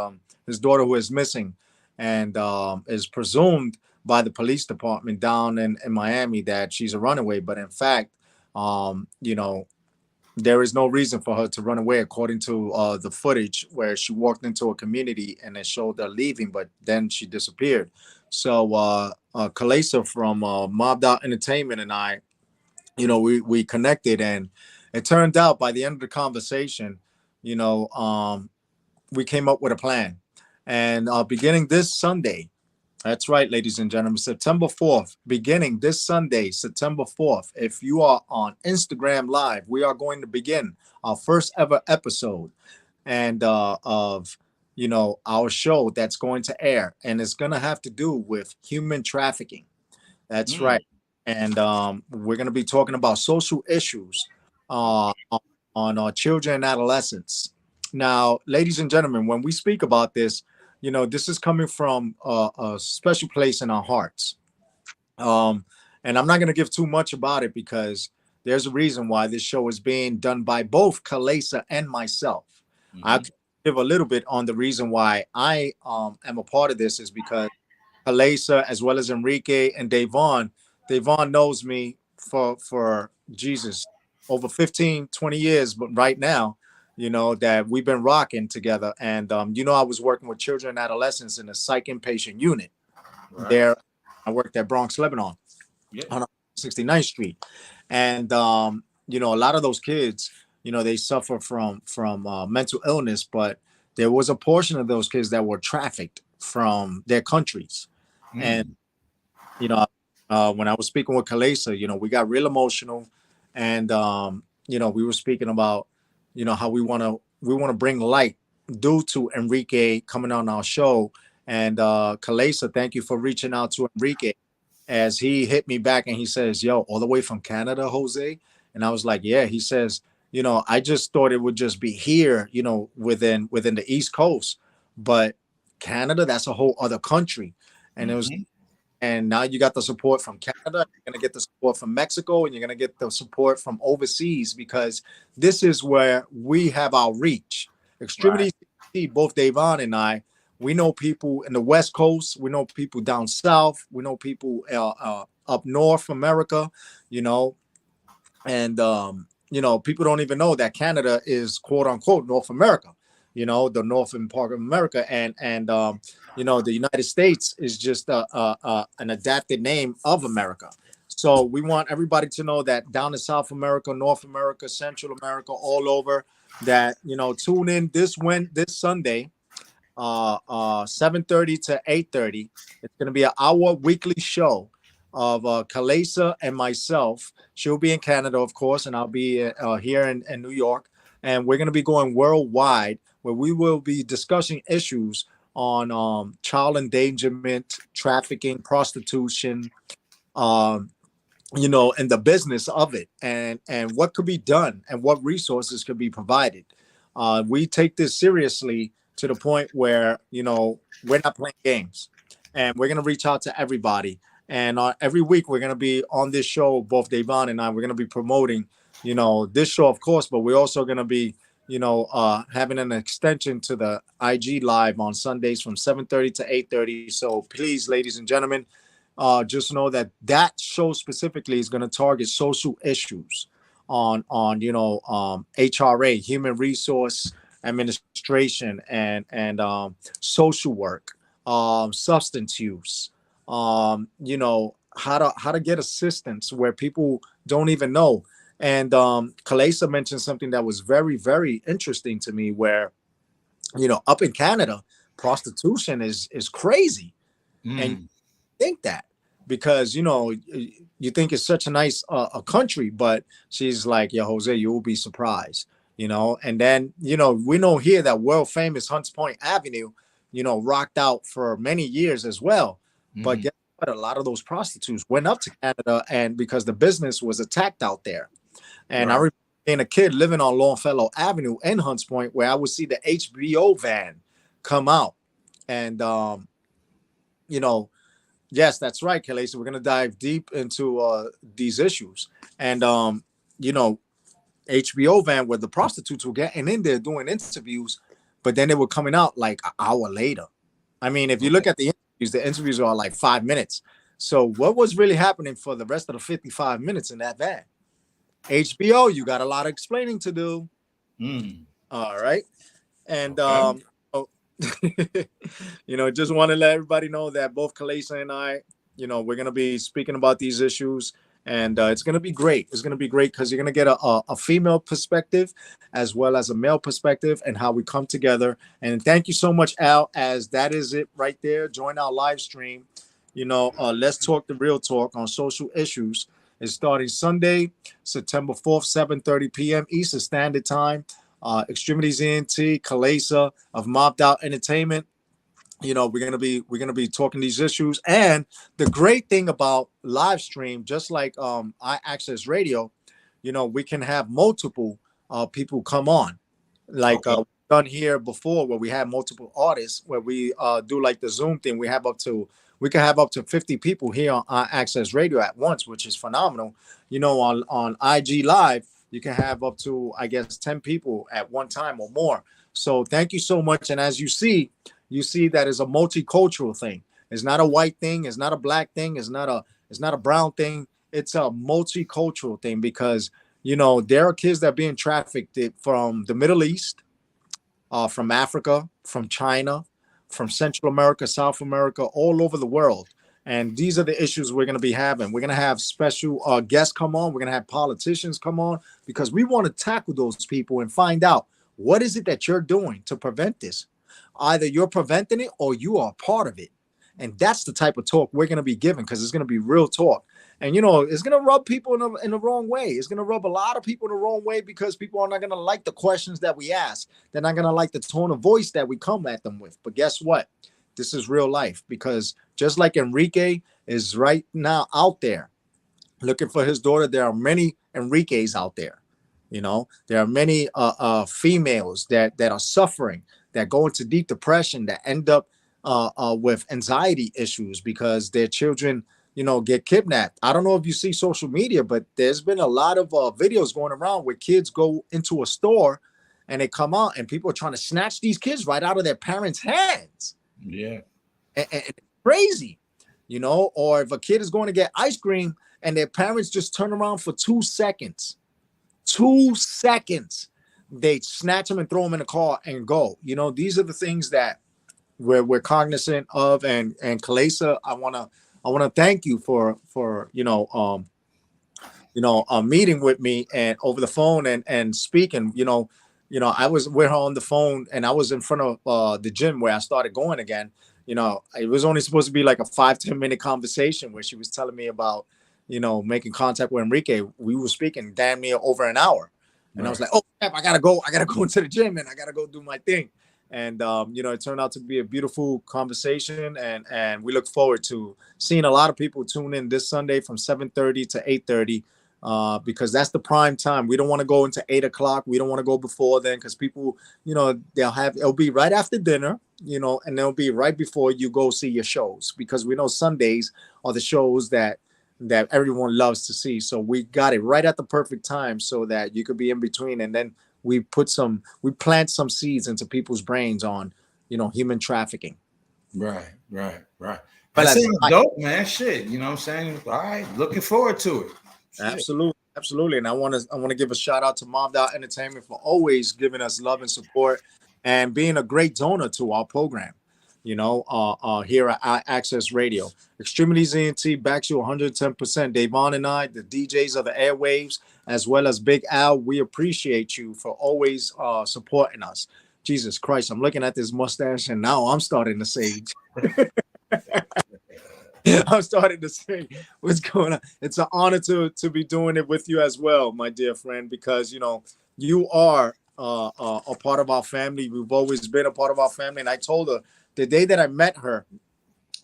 daughter who is missing and is presumed by the police department down in Miami that she's a runaway. But in fact, there is no reason for her to run away, according to the footage where she walked into a community and it showed her leaving, but then she disappeared. So Kalesa from Mobbed Out Entertainment and I, we connected, and it turned out by the end of the conversation, we came up with a plan. And beginning this Sunday, that's right, ladies and gentlemen, September 4th, beginning this Sunday, September 4th, if you are on Instagram Live, we are going to begin our first ever episode and of our show that's going to air, and it's going to have to do with human trafficking. That's right. And we're going to be talking about social issues children and adolescents. Now, ladies and gentlemen, when we speak about this, this is coming from a special place in our hearts. And I'm not going to give too much about it because there's a reason why this show is being done by both Kalesa and myself. I can give a little bit on the reason why I am a part of this is because Kalesa, as well as Enrique and Davon knows me for Jesus over 15, 20 years, but right now, that we've been rocking together. And, I was working with children and adolescents in a psych inpatient unit. Right. There, I worked at Bronx, Lebanon, on 69th Street. And, a lot of those kids, they suffer from mental illness, but there was a portion of those kids that were trafficked from their countries. And, when I was speaking with Kalesa, we got real emotional. And, we were speaking about, how we want to bring light due to Enrique coming on our show. And Kalesa, thank you for reaching out to Enrique as he hit me back and he says, yo, all the way from Canada, Jose? And I was like, yeah. He says, I just thought it would just be here, within the East Coast. But Canada, that's a whole other country. And it was, and now you got the support from Canada, you're going to get the support from Mexico, and you're going to get the support from overseas, because this is where we have our reach. Extremities, right. Both Davon and I, we know people in the West Coast, we know people down south, we know people up north America, and people don't even know that Canada is quote unquote North America, the northern part of America, and the United States is just an adapted name of America. So we want everybody to know that down in South America, North America, Central America, all over, that tune in this Sunday, 7:30 to 8:30. It's going to be an hour weekly show of Kalesa and myself. She'll be in Canada, of course, and I'll be here in New York. And we're going to be going worldwide, where we will be discussing issues on child endangerment, trafficking, prostitution, and the business of it, and what could be done and what resources could be provided. We take this seriously to the point where, we're not playing games, and we're going to reach out to everybody. And every week we're going to be on this show, both Davon and I, we're going to be promoting, this show, of course, but we're also going to be, having an extension to the IG Live on Sundays from 7:30 to 8:30. So please, ladies and gentlemen, just know that show specifically is going to target social issues on HRA, human resource administration, and social work, substance use, how to get assistance where people don't even know. And Kalesa mentioned something that was very, very interesting to me, where, up in Canada, prostitution is crazy. And you think that because, you think it's such a nice a country, but she's like, yeah, Jose, you will be surprised, And then, we know here that world famous Hunts Point Avenue, rocked out for many years as well. But guess what? A lot of those prostitutes went up to Canada, and because the business was attacked out there. And I remember being a kid living on Longfellow Avenue in Hunts Point, where I would see the HBO van come out. And, yes, that's right, Kelly. So we're going to dive deep into these issues. And, HBO van, where the prostitutes were getting in there doing interviews, but then they were coming out like an hour later. I mean, if you look at the interviews are like 5 minutes. So what was really happening for the rest of the 55 minutes in that van? HBO, you got a lot of explaining to do. All right. And just want to let everybody know that both Kalesa and I, we're going to be speaking about these issues, and it's going to be great. It's going to be great because you're going to get a female perspective as well as a male perspective, and how we come together. And thank you so much, Al, as that is it right there. Join our live stream. Let's talk the real talk on social issues. It's starting Sunday, September 4th, 7:30 p.m. Eastern Standard Time. Extremities ENT, Kalesa of Mobbed Out Entertainment. We're gonna be talking these issues. And the great thing about live stream, just like iAccess Radio, we can have multiple people come on. Like we've done here before, where we have multiple artists, where we do like the Zoom thing. We can have up to 50 people here on Access Radio at once, which is phenomenal. You know, on IG Live, you can have up to, I guess, 10 people at one time or more. So thank you so much. And as you see that it's a multicultural thing. It's not a white thing. It's not a black thing. It's not a brown thing. It's a multicultural thing, because, you know, there are kids that are being trafficked from the Middle East, from Africa, from China, from Central America, South America, all over the world. And these are the issues we're going to be having. We're going to have special guests come on. We're going to have politicians come on, because we want to tackle those people and find out, what is it that you're doing to prevent this? Either you're preventing it or you are part of it. And that's the type of talk we're going to be giving, because it's going to be real talk. And, you know, it's going to rub people in the wrong way. It's going to rub a lot of people the wrong way, because people are not going to like the questions that we ask. They're not going to like the tone of voice that we come at them with. But guess what? This is real life, because just like Enrique is right now out there looking for his daughter, there are many Enriques out there. You know, there are many females that are suffering, that go into deep depression, that end up with anxiety issues because their children, you know, get kidnapped. I don't know if you see social media, but there's been a lot of videos going around where kids go into a store and they come out and people are trying to snatch these kids right out of their parents' hands. Yeah. And it's crazy, you know, or if a kid is going to get ice cream and their parents just turn around for 2 seconds, they snatch them and throw them in the car and go. You know, these are the things that we're cognizant of. And Kalesa, I want to thank you for meeting with me and over the phone and speaking. We're on the phone and I was in front of the gym where I started going again. You know, it was only supposed to be like a 5-10 minute conversation where she was telling me about, you know, making contact with Enrique. We were speaking damn near over an hour. And I was like, oh, crap, I gotta go into the gym and I gotta go do my thing. And, it turned out to be a beautiful conversation. And we look forward to seeing a lot of people tune in this Sunday from 7:30 to 8:30, because that's the prime time. We don't want to go into 8 o'clock. We don't want to go before then, because people, you know, it'll be right after dinner, you know, and it'll be right before you go see your shows, because we know Sundays are the shows that everyone loves to see. So we got it right at the perfect time so that you could be in between. And then we plant some seeds into people's brains on, you know, human trafficking. Right. That seems dope, man. Shit. You know what I'm saying? All right. Looking forward to it. Shit. Absolutely. And I want to give a shout out to Mavda Entertainment for always giving us love and support and being a great donor to our program. You know, here at Access Radio. X-Tremitiez ENT backs you 110%. Davon and I, the DJs of the airwaves, as well as Big Al, we appreciate you for always supporting us. Jesus Christ, I'm looking at this mustache and now I'm starting to say, what's going on? It's an honor to be doing it with you as well, my dear friend, because, you know, you are a part of our family. We've always been a part of our family. And I told her, the day that I met her,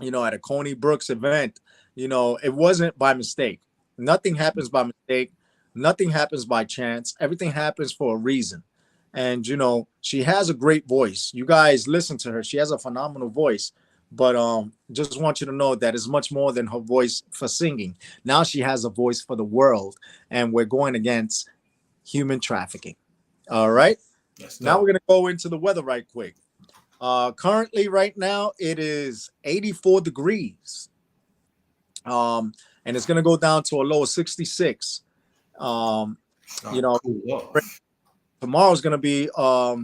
you know, at a Coney Brooks event, you know, it wasn't by mistake. Nothing happens by mistake. Nothing happens by chance. Everything happens for a reason. And, you know, she has a great voice. You guys listen to her. She has a phenomenal voice. But just want you to know that it's much more than her voice for singing. Now she has a voice for the world. And we're going against human trafficking. All right. Now we're going to go into the weather right quick. Currently right now it is 84 degrees. And it's going to go down to a low of 66. Tomorrow's going to be a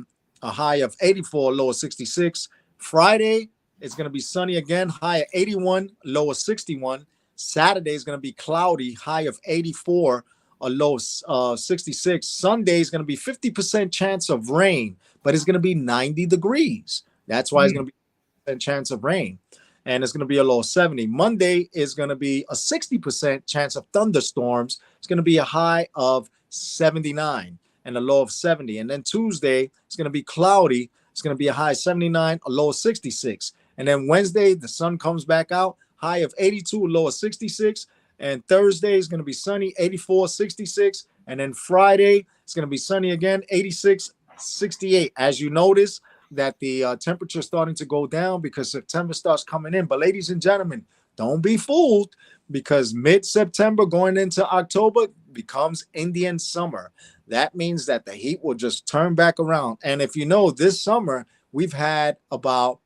high of 84, low of 66. Friday, it's going to be sunny again, high of 81, low of 61. Saturday is going to be cloudy, high of 84, a low of 66. Sunday is going to be 50% chance of rain, but it's going to be 90 degrees. That's why it's going to be a chance of rain. And it's going to be a low of 70. Monday is going to be a 60% chance of thunderstorms. It's going to be a high of 79 and a low of 70. And then Tuesday, it's going to be cloudy. It's going to be a high of 79, a low of 66. And then Wednesday, the sun comes back out, high of 82, low of 66. And Thursday is going to be sunny, 84, 66. And then Friday, it's It's going to be sunny again, 86, 68. As you notice that the temperature is starting to go down because September starts coming in. But ladies and gentlemen, don't be fooled, because mid-September going into October becomes Indian summer. That means that the heat will just turn back around. And if you know, this summer we've had about,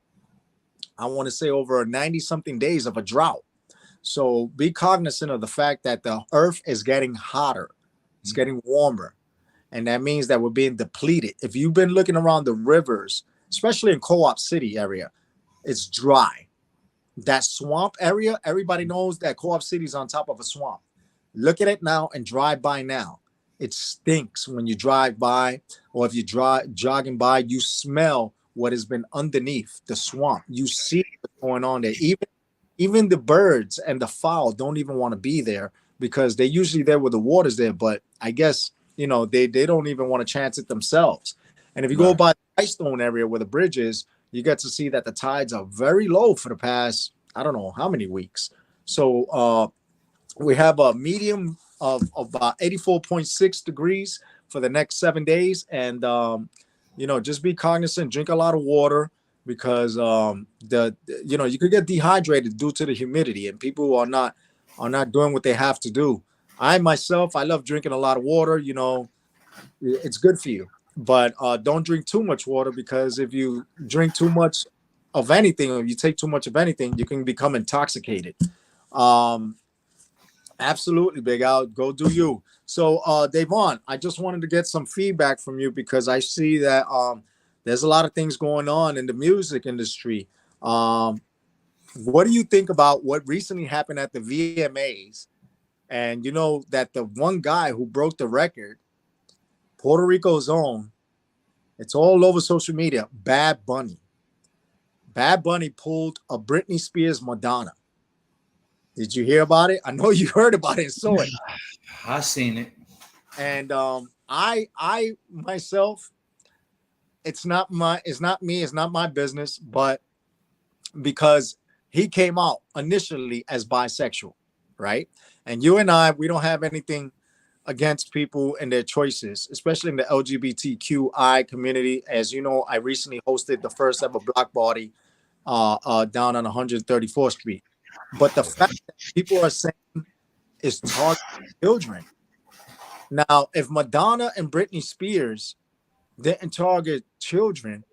I want to say, over 90-something days of a drought. So be cognizant of the fact that the earth is getting hotter. It's getting warmer. And that means that we're being depleted. If you've been looking around the rivers, especially in Co-op City area, it's dry. That swamp area, everybody knows that Co-op City is on top of a swamp. Look at it now and drive by now. It stinks when you drive by, or if you jogging by, you smell what has been underneath the swamp. You see what's going on there. Even the birds and the fowl don't even want to be there, because they're usually there where the water's there. But I guess, you know, they don't even want to chance it themselves. And if you go by the Ice Stone area where the bridge is, you get to see that the tides are very low for the past, I don't know how many weeks. So we have a medium of about 84.6 degrees for the next 7 days. And, you know, just be cognizant, drink a lot of water, because, you know, you could get dehydrated due to the humidity, and people are not doing what they have to do. I myself, I love drinking a lot of water. You know, it's good for you, but don't drink too much water, because if you drink too much of anything, or you take too much of anything, you can become intoxicated. Absolutely, Big Al, go do you. So Davon, I just wanted to get some feedback from you, because I see that there's a lot of things going on in the music industry. What do you think about what recently happened at the VMAs? And you know that the one guy who broke the record, Puerto Rico's own, it's all over social media, Bad Bunny. Bad Bunny pulled a Britney Spears Madonna. Did you hear about it? I know you heard about it and saw it. I seen it. And I myself, it's not me, it's not my business, but because he came out initially as bisexual, right? And you and I, we don't have anything against people and their choices, especially in the LGBTQI community. As you know, I recently hosted the first ever block party down on 134th Street. But the fact that people are saying is targeting children. Now, if Madonna and Britney Spears didn't target children,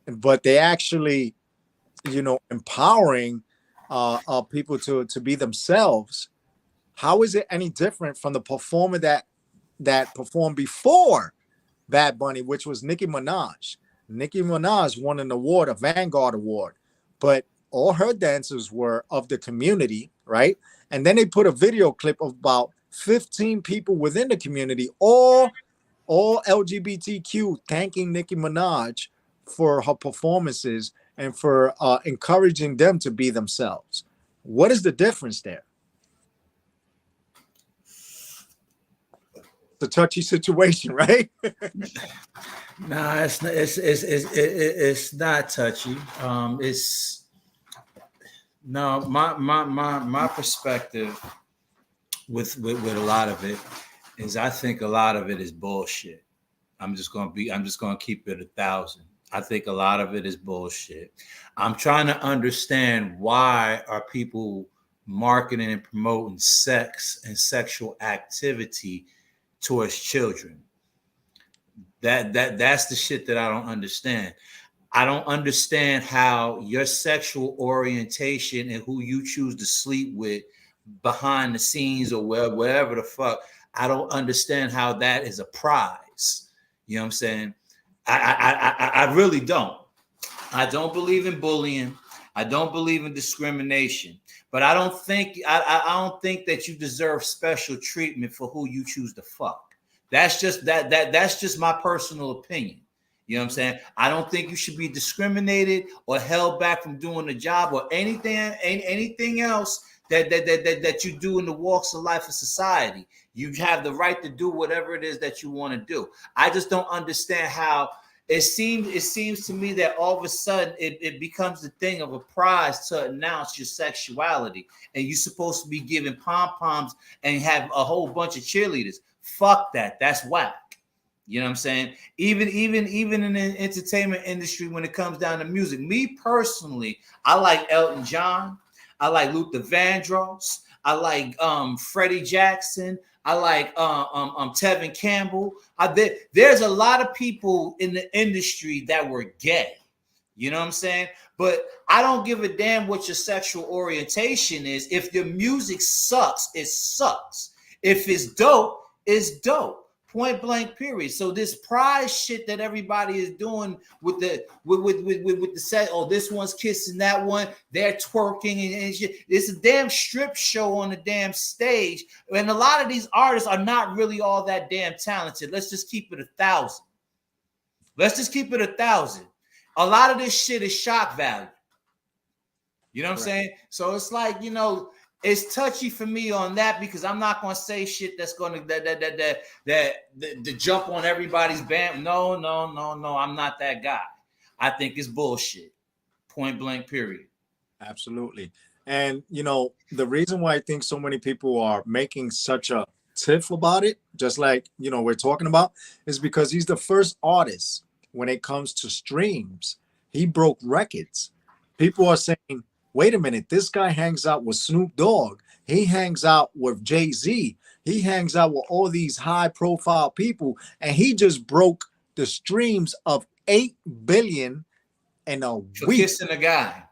but they actually, you know, empowering people to be themselves, how is it any different from the performer that performed before Bad Bunny, which was Nicki Minaj? Nicki Minaj won an award, a Vanguard Award, but all her dancers were of the community, right? And then they put a video clip of about 15 people within the community, all LGBTQ, thanking Nicki Minaj for her performances and for encouraging them to be themselves. What is the difference there? It's a touchy situation, right? No, it's not touchy. It's no, my perspective with a lot of it is, I think a lot of it is bullshit. I'm just gonna keep it 1,000. I think a lot of it is bullshit. I'm trying to understand, why are people marketing and promoting sex and sexual activity towards children? That's the shit that I don't understand. I don't understand how your sexual orientation and who you choose to sleep with behind the scenes or wherever the fuck, I don't understand how that is a prize. You know what I'm saying? I really don't. I don't believe in bullying. I don't believe in discrimination. But I don't think that you deserve special treatment for who you choose to fuck. That's just that's just my personal opinion. You know what I'm saying? I don't think you should be discriminated or held back from doing the job or anything else that you do in the walks of life of society. You have the right to do whatever it is that you want to do. I just don't understand how it seems to me that all of a sudden it becomes the thing of a prize to announce your sexuality, and you're supposed to be giving pom-poms and have a whole bunch of cheerleaders. Fuck that. That's whack. You know what I'm saying? Even in the entertainment industry, when it comes down to music, me personally, I like Elton John. I like Luther Vandross. I like Freddie Jackson. I like Tevin Campbell. There's a lot of people in the industry that were gay. You know what I'm saying? But I don't give a damn what your sexual orientation is. If your music sucks, it sucks. If it's dope, it's dope. Point blank, period. So this prize shit that everybody is doing with the set, oh, this one's kissing that one, they're twerking and shit. It's a damn strip show on the damn stage. And a lot of these artists are not really all that damn talented. Let's just keep it 1,000. Let's just keep it 1,000. A lot of this shit is shock value. You know what I'm saying? So it's like, you know, it's touchy for me on that because I'm not gonna say shit that's gonna that jump on everybody's band. No, I'm not that guy. I think it's bullshit. Point blank, period. Absolutely. And you know, the reason why I think so many people are making such a tiff about it, just like you know we're talking about, is because he's the first artist when it comes to streams. He broke records. People are saying, wait a minute, this guy hangs out with Snoop Dogg. He hangs out with Jay-Z. He hangs out with all these high-profile people, and he just broke the streams of 8 billion in a week. Kissing a guy,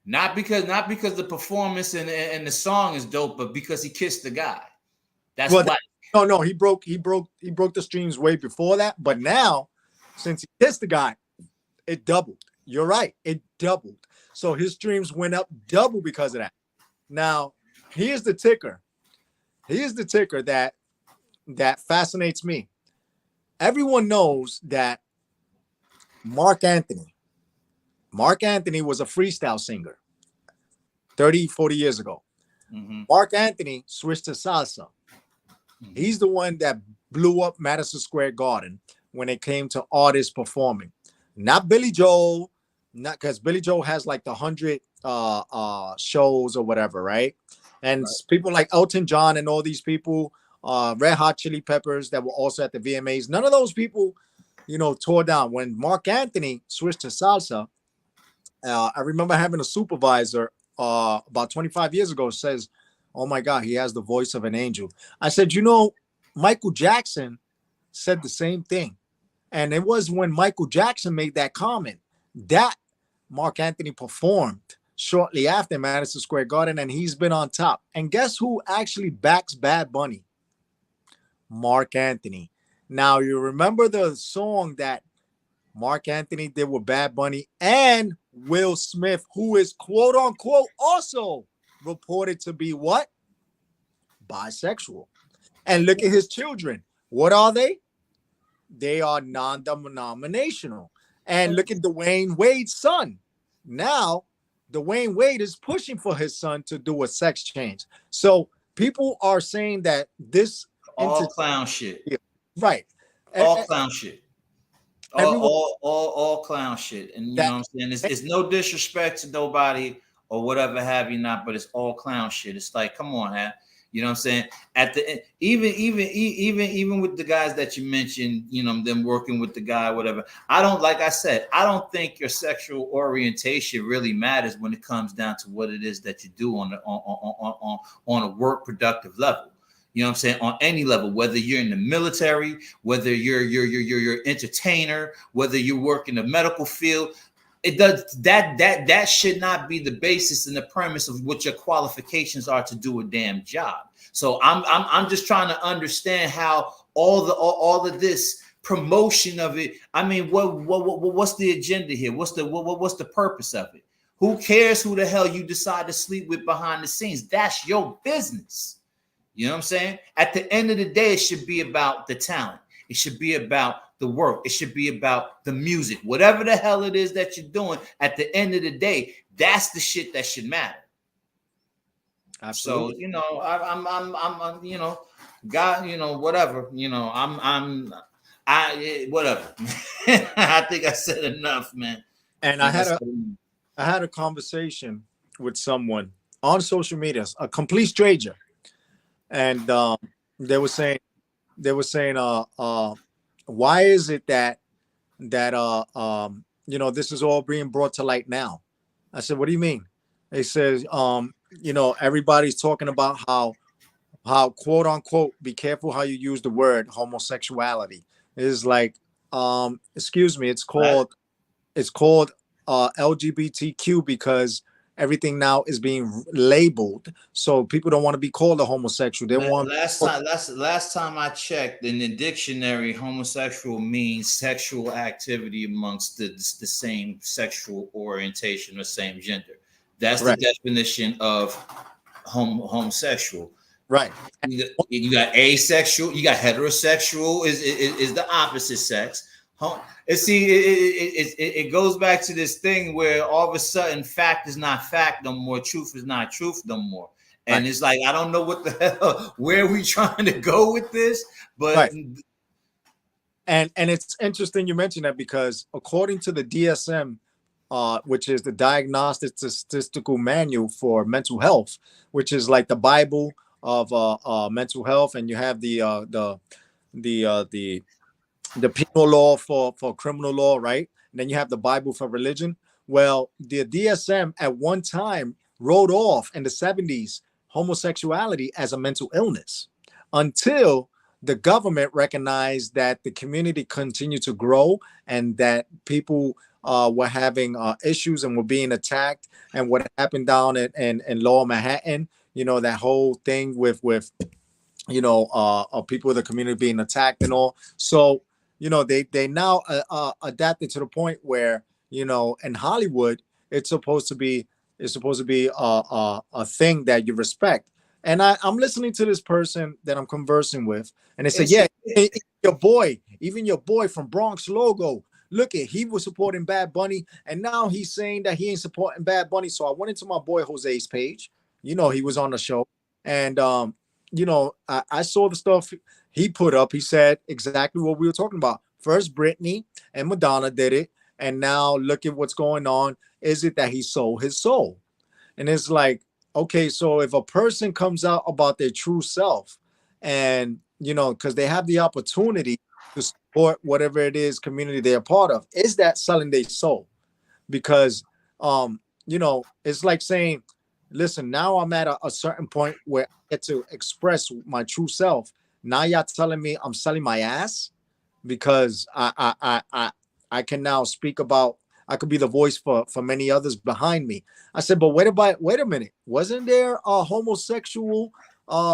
not because the performance and the song is dope, but because he kissed the guy. That's why. No, he broke the streams way before that, but now, since he kissed the guy, it doubled. You're right, it doubled. So his streams went up double because of that. Now, here's the ticker. Here's the ticker that fascinates me. Everyone knows that Mark Anthony was a freestyle singer 30, 40 years ago. Mm-hmm. Mark Anthony switched to salsa. Mm-hmm. He's the one that blew up Madison Square Garden when it came to artists performing. Not Billy Joel, not because Billy Joel has like the 100 shows or whatever, right? And people like Elton John and all these people, Red Hot Chili Peppers that were also at the VMAs, none of those people, you know, tore down. When Mark Anthony switched to salsa, I remember having a supervisor about 25 years ago says, oh my God, he has the voice of an angel. I said, you know, Michael Jackson said the same thing. And it was when Michael Jackson made that comment that Mark Anthony performed shortly after Madison Square Garden, and he's been on top. And guess who actually backs Bad Bunny? Mark Anthony. Now, you remember the song that Mark Anthony did with Bad Bunny and Will Smith, who is quote unquote also reported to be what? Bisexual. And look at his children. What are they? They are non-denominational. And look at Dwayne Wade's son. Now, Dwayne Wade is pushing for his son to do a sex change. So people are saying that this all clown shit. Right. All clown shit. All clown shit. And you know what I'm saying? It's no disrespect to nobody or whatever have you not, but it's all clown shit. It's like, come on, man. You know what I'm saying? At the end, even with the guys that you mentioned, you know, them working with the guy, whatever. I don't think your sexual orientation really matters when it comes down to what it is that you do on a work productive level. You know what I'm saying? On any level, whether you're in the military, whether you're entertainer, whether you work in the medical field. It does that should not be the basis and the premise of what your qualifications are to do a damn job. So I'm just trying to understand how all of this promotion of it. I mean, what's the agenda here? What's the purpose of it? Who cares who the hell you decide to sleep with behind the scenes? That's your business. You know what I'm saying? At the end of the day, it should be about the talent. It should be about the work. It should be about the music. Whatever the hell it is that you're doing, at the end of the day, that's the shit that should matter. Absolutely. So, you know, I'm you know, God, you know, whatever, you know, whatever. I think I said enough, man. And I had a conversation with someone on social media, a complete stranger, and they were saying, they were saying, why is it that this is all being brought to light now? I said, what do you mean? They says, everybody's talking about how quote unquote, be careful how you use the word homosexuality. It's like, excuse me, it's called LGBTQ because everything now is being labeled. So people don't want to be called a homosexual. They want last time I checked in the dictionary, homosexual means sexual activity amongst the same sexual orientation or same gender. That's the definition of homosexual. Right. You got asexual, you got heterosexual is the opposite sex. It goes back to this thing where all of a sudden fact is not fact no more, truth is not truth no more. And it's like, I don't know what the hell, where we trying to go with this, but and it's interesting you mentioned that, because according to the DSM, which is the Diagnostic Statistical Manual for Mental Health, which is like the Bible of mental health, and you have the penal law for criminal law, right? And then you have the Bible for religion. Well, the DSM at one time wrote off in the 70s homosexuality as a mental illness, until the government recognized that the community continued to grow and that people were having issues and were being attacked. And what happened down in Lower Manhattan, that whole thing with people of the community being attacked and all. So they now adapted to the point where in Hollywood it's supposed to be a thing that you respect. And I'm listening to this person that I'm conversing with, and they say, even your boy from Bronx Logo, look at, he was supporting Bad Bunny, and now he's saying that he ain't supporting Bad Bunny. So I went into my boy Jose's page. He was on the show, and I saw the stuff he put up. He said exactly what we were talking about. First, Britney and Madonna did it, and now look at what's going on. Is it that he sold his soul? And it's like, okay, so if a person comes out about their true self, and because they have the opportunity to support whatever it is community they're a part of, is that selling their soul? Because it's like saying, listen, now I'm at a certain point where I get to express my true self. Now y'all telling me I'm selling my ass because I can now speak about, I could be the voice for many others behind me. I said, but wait a minute. Wasn't there a homosexual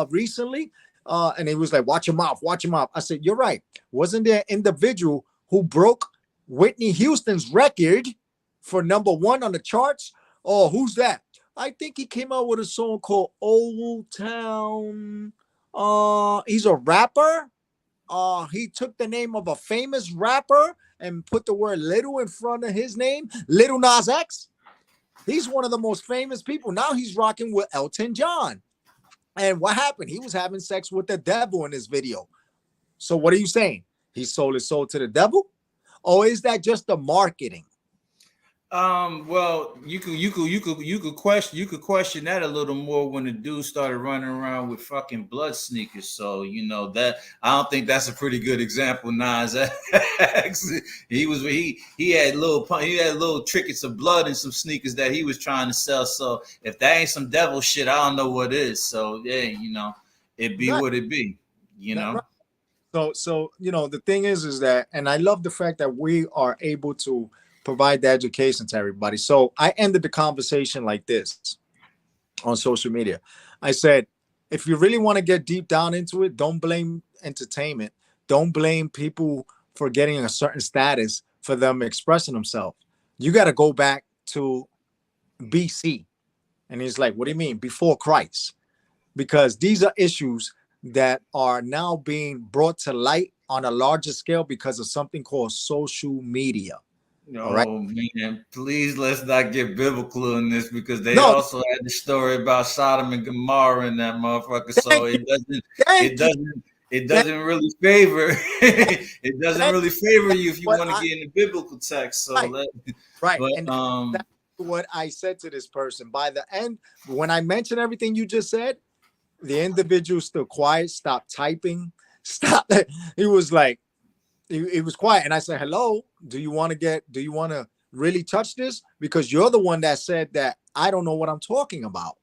recently? And he was like, watch your mouth. I said, you're right. Wasn't there an individual who broke Whitney Houston's record for #1 on the charts? Oh, who's that? I think he came out with a song called Old Town. He's a rapper. He took the name of a famous rapper and put the word little in front of his name. Little Nas X. He's one of the most famous people. Now he's rocking with Elton John. And what happened? He was having sex with the devil in this video. So what are you saying? He sold his soul to the devil? Or is that just the marketing? Well, you could question that a little more when the dude started running around with fucking blood sneakers. So that I don't think that's a pretty good example. Nas X. he had little trinkets of blood and some sneakers that he was trying to sell. So if that ain't some devil shit, I don't know what is. So yeah, it be what it be. So the thing is that, and I love the fact that we are able to provide the education to everybody. So I ended the conversation like this on social media. I said, if you really want to get deep down into it, don't blame entertainment. Don't blame people for getting a certain status for them expressing themselves. You got to go back to BC. And he's like, what do you mean? Before Christ. Because these are issues that are now being brought to light on a larger scale because of something called social media. Oh right. Man, please let's not get biblical in this, because they also had the story about Sodom and Gomorrah and that motherfucker. So it doesn't really favor it doesn't really favor you if you want to get in the biblical text. So right. And that's what I said to this person. By the end, when I mentioned everything you just said, the individual still quiet, stopped typing, stop that. He was like, he was quiet. And I said, hello, do you want to really touch this? Because you're the one that said that I don't know what I'm talking about.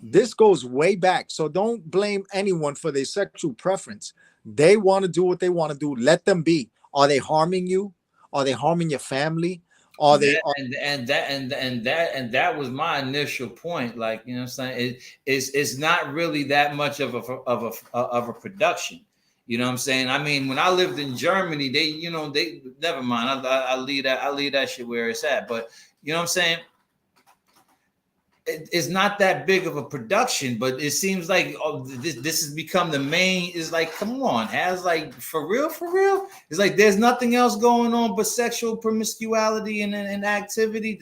This goes way back. So don't blame anyone for their sexual preference. They want to do what they want to do. Let them be. Are they harming you? Are they harming your family? Are they? That was my initial point. Like, you know what I'm saying? It's not really that much of a production. You know what I'm saying? I mean, when I lived in Germany, they never mind. I leave that shit where it's at. But you know what I'm saying? It's not that big of a production, but it seems like this has become the main. Is like, come on, has like for real. It's like there's nothing else going on but sexual promiscuity and activity.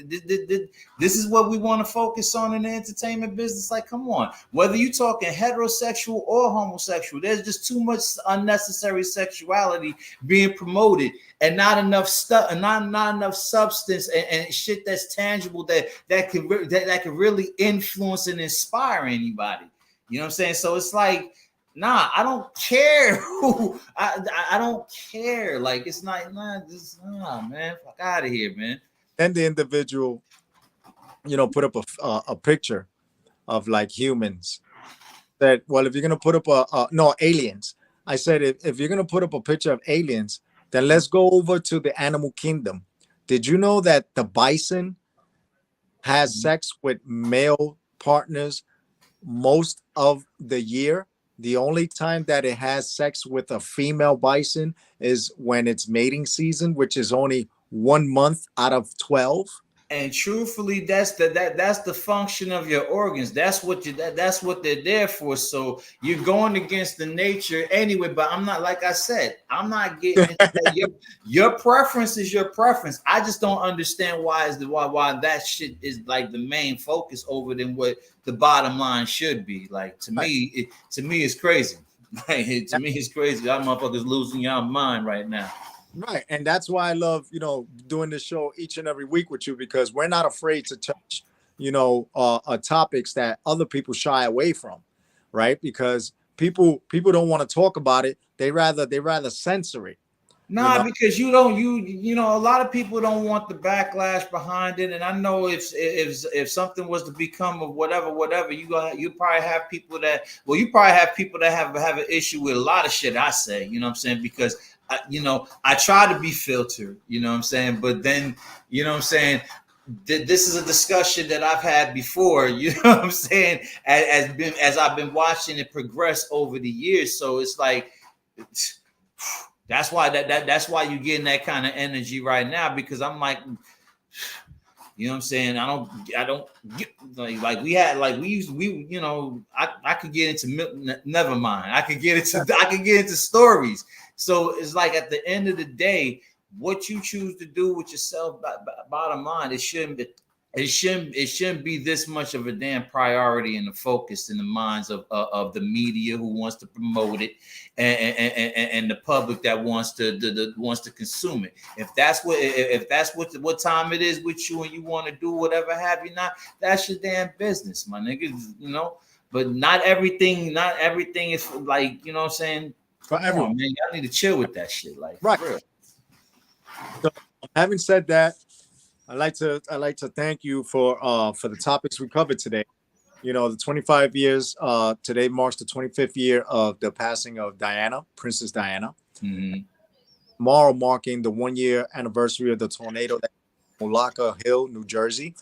This is what we want to focus on in the entertainment business. Like, come on, whether you talking heterosexual or homosexual, there's just too much unnecessary sexuality being promoted. And not enough stuff, and not enough substance and shit that's tangible that could really influence and inspire anybody. You know what I'm saying? So it's like, nah, I don't care who. I don't care. Like, it's not, man, fuck out of here, man. Then the individual, put up a picture of like humans. That, well, if you're gonna put up aliens. I said if you're gonna put up a picture of aliens, then let's go over to the animal kingdom. Did you know that the bison has sex with male partners most of the year? The only time that it has sex with a female bison is when it's mating season, which is only 1 month out of 12. And truthfully, that's the function of your organs. That's what they're there for. So you're going against the nature anyway. But I'm not, like I said, I'm not getting into that. Your preference is your preference. I just don't understand why that shit is like the main focus over than what the bottom line should be. Like, to me, it's crazy. Like, to me, it's crazy. Y'all motherfuckers losing your mind right now. Right. And that's why I love, doing this show each and every week with you, because we're not afraid to touch, topics that other people shy away from. Right. Because people don't want to talk about it. They rather censor it. Nah, because a lot of people don't want the backlash behind it. And I know if something was to become of whatever, you probably have people that have an issue with a lot of shit I say, you know what I'm saying? Because I try to be filtered, you know what I'm saying? But then, you know what I'm saying? This is a discussion that I've had before, you know what I'm saying? As I've been watching it progress over the years. So it's like, that's why you're getting that kind of energy right now, because I'm like, you know what I'm saying? I don't get I could get into, never mind. I could get into stories. So it's like, at the end of the day, what you choose to do with yourself, bottom line, it shouldn't be this much of a damn priority and the focus in the minds of the media who wants to promote it and the public that wants to consume it. If that's what time it is with you and you want to do whatever have you not, that's your damn business, my nigga. But not everything is like, you know what I'm saying? For everyone, man, y'all need to chill with that shit, like, right. For real. So, having said that, I'd like to thank you for the topics we covered today. The 25 years. Today marks the 25th year of the passing of Diana, Princess Diana. Mm-hmm. Tomorrow marking the 1-year anniversary of the tornado that hit Molaka Hill, New Jersey.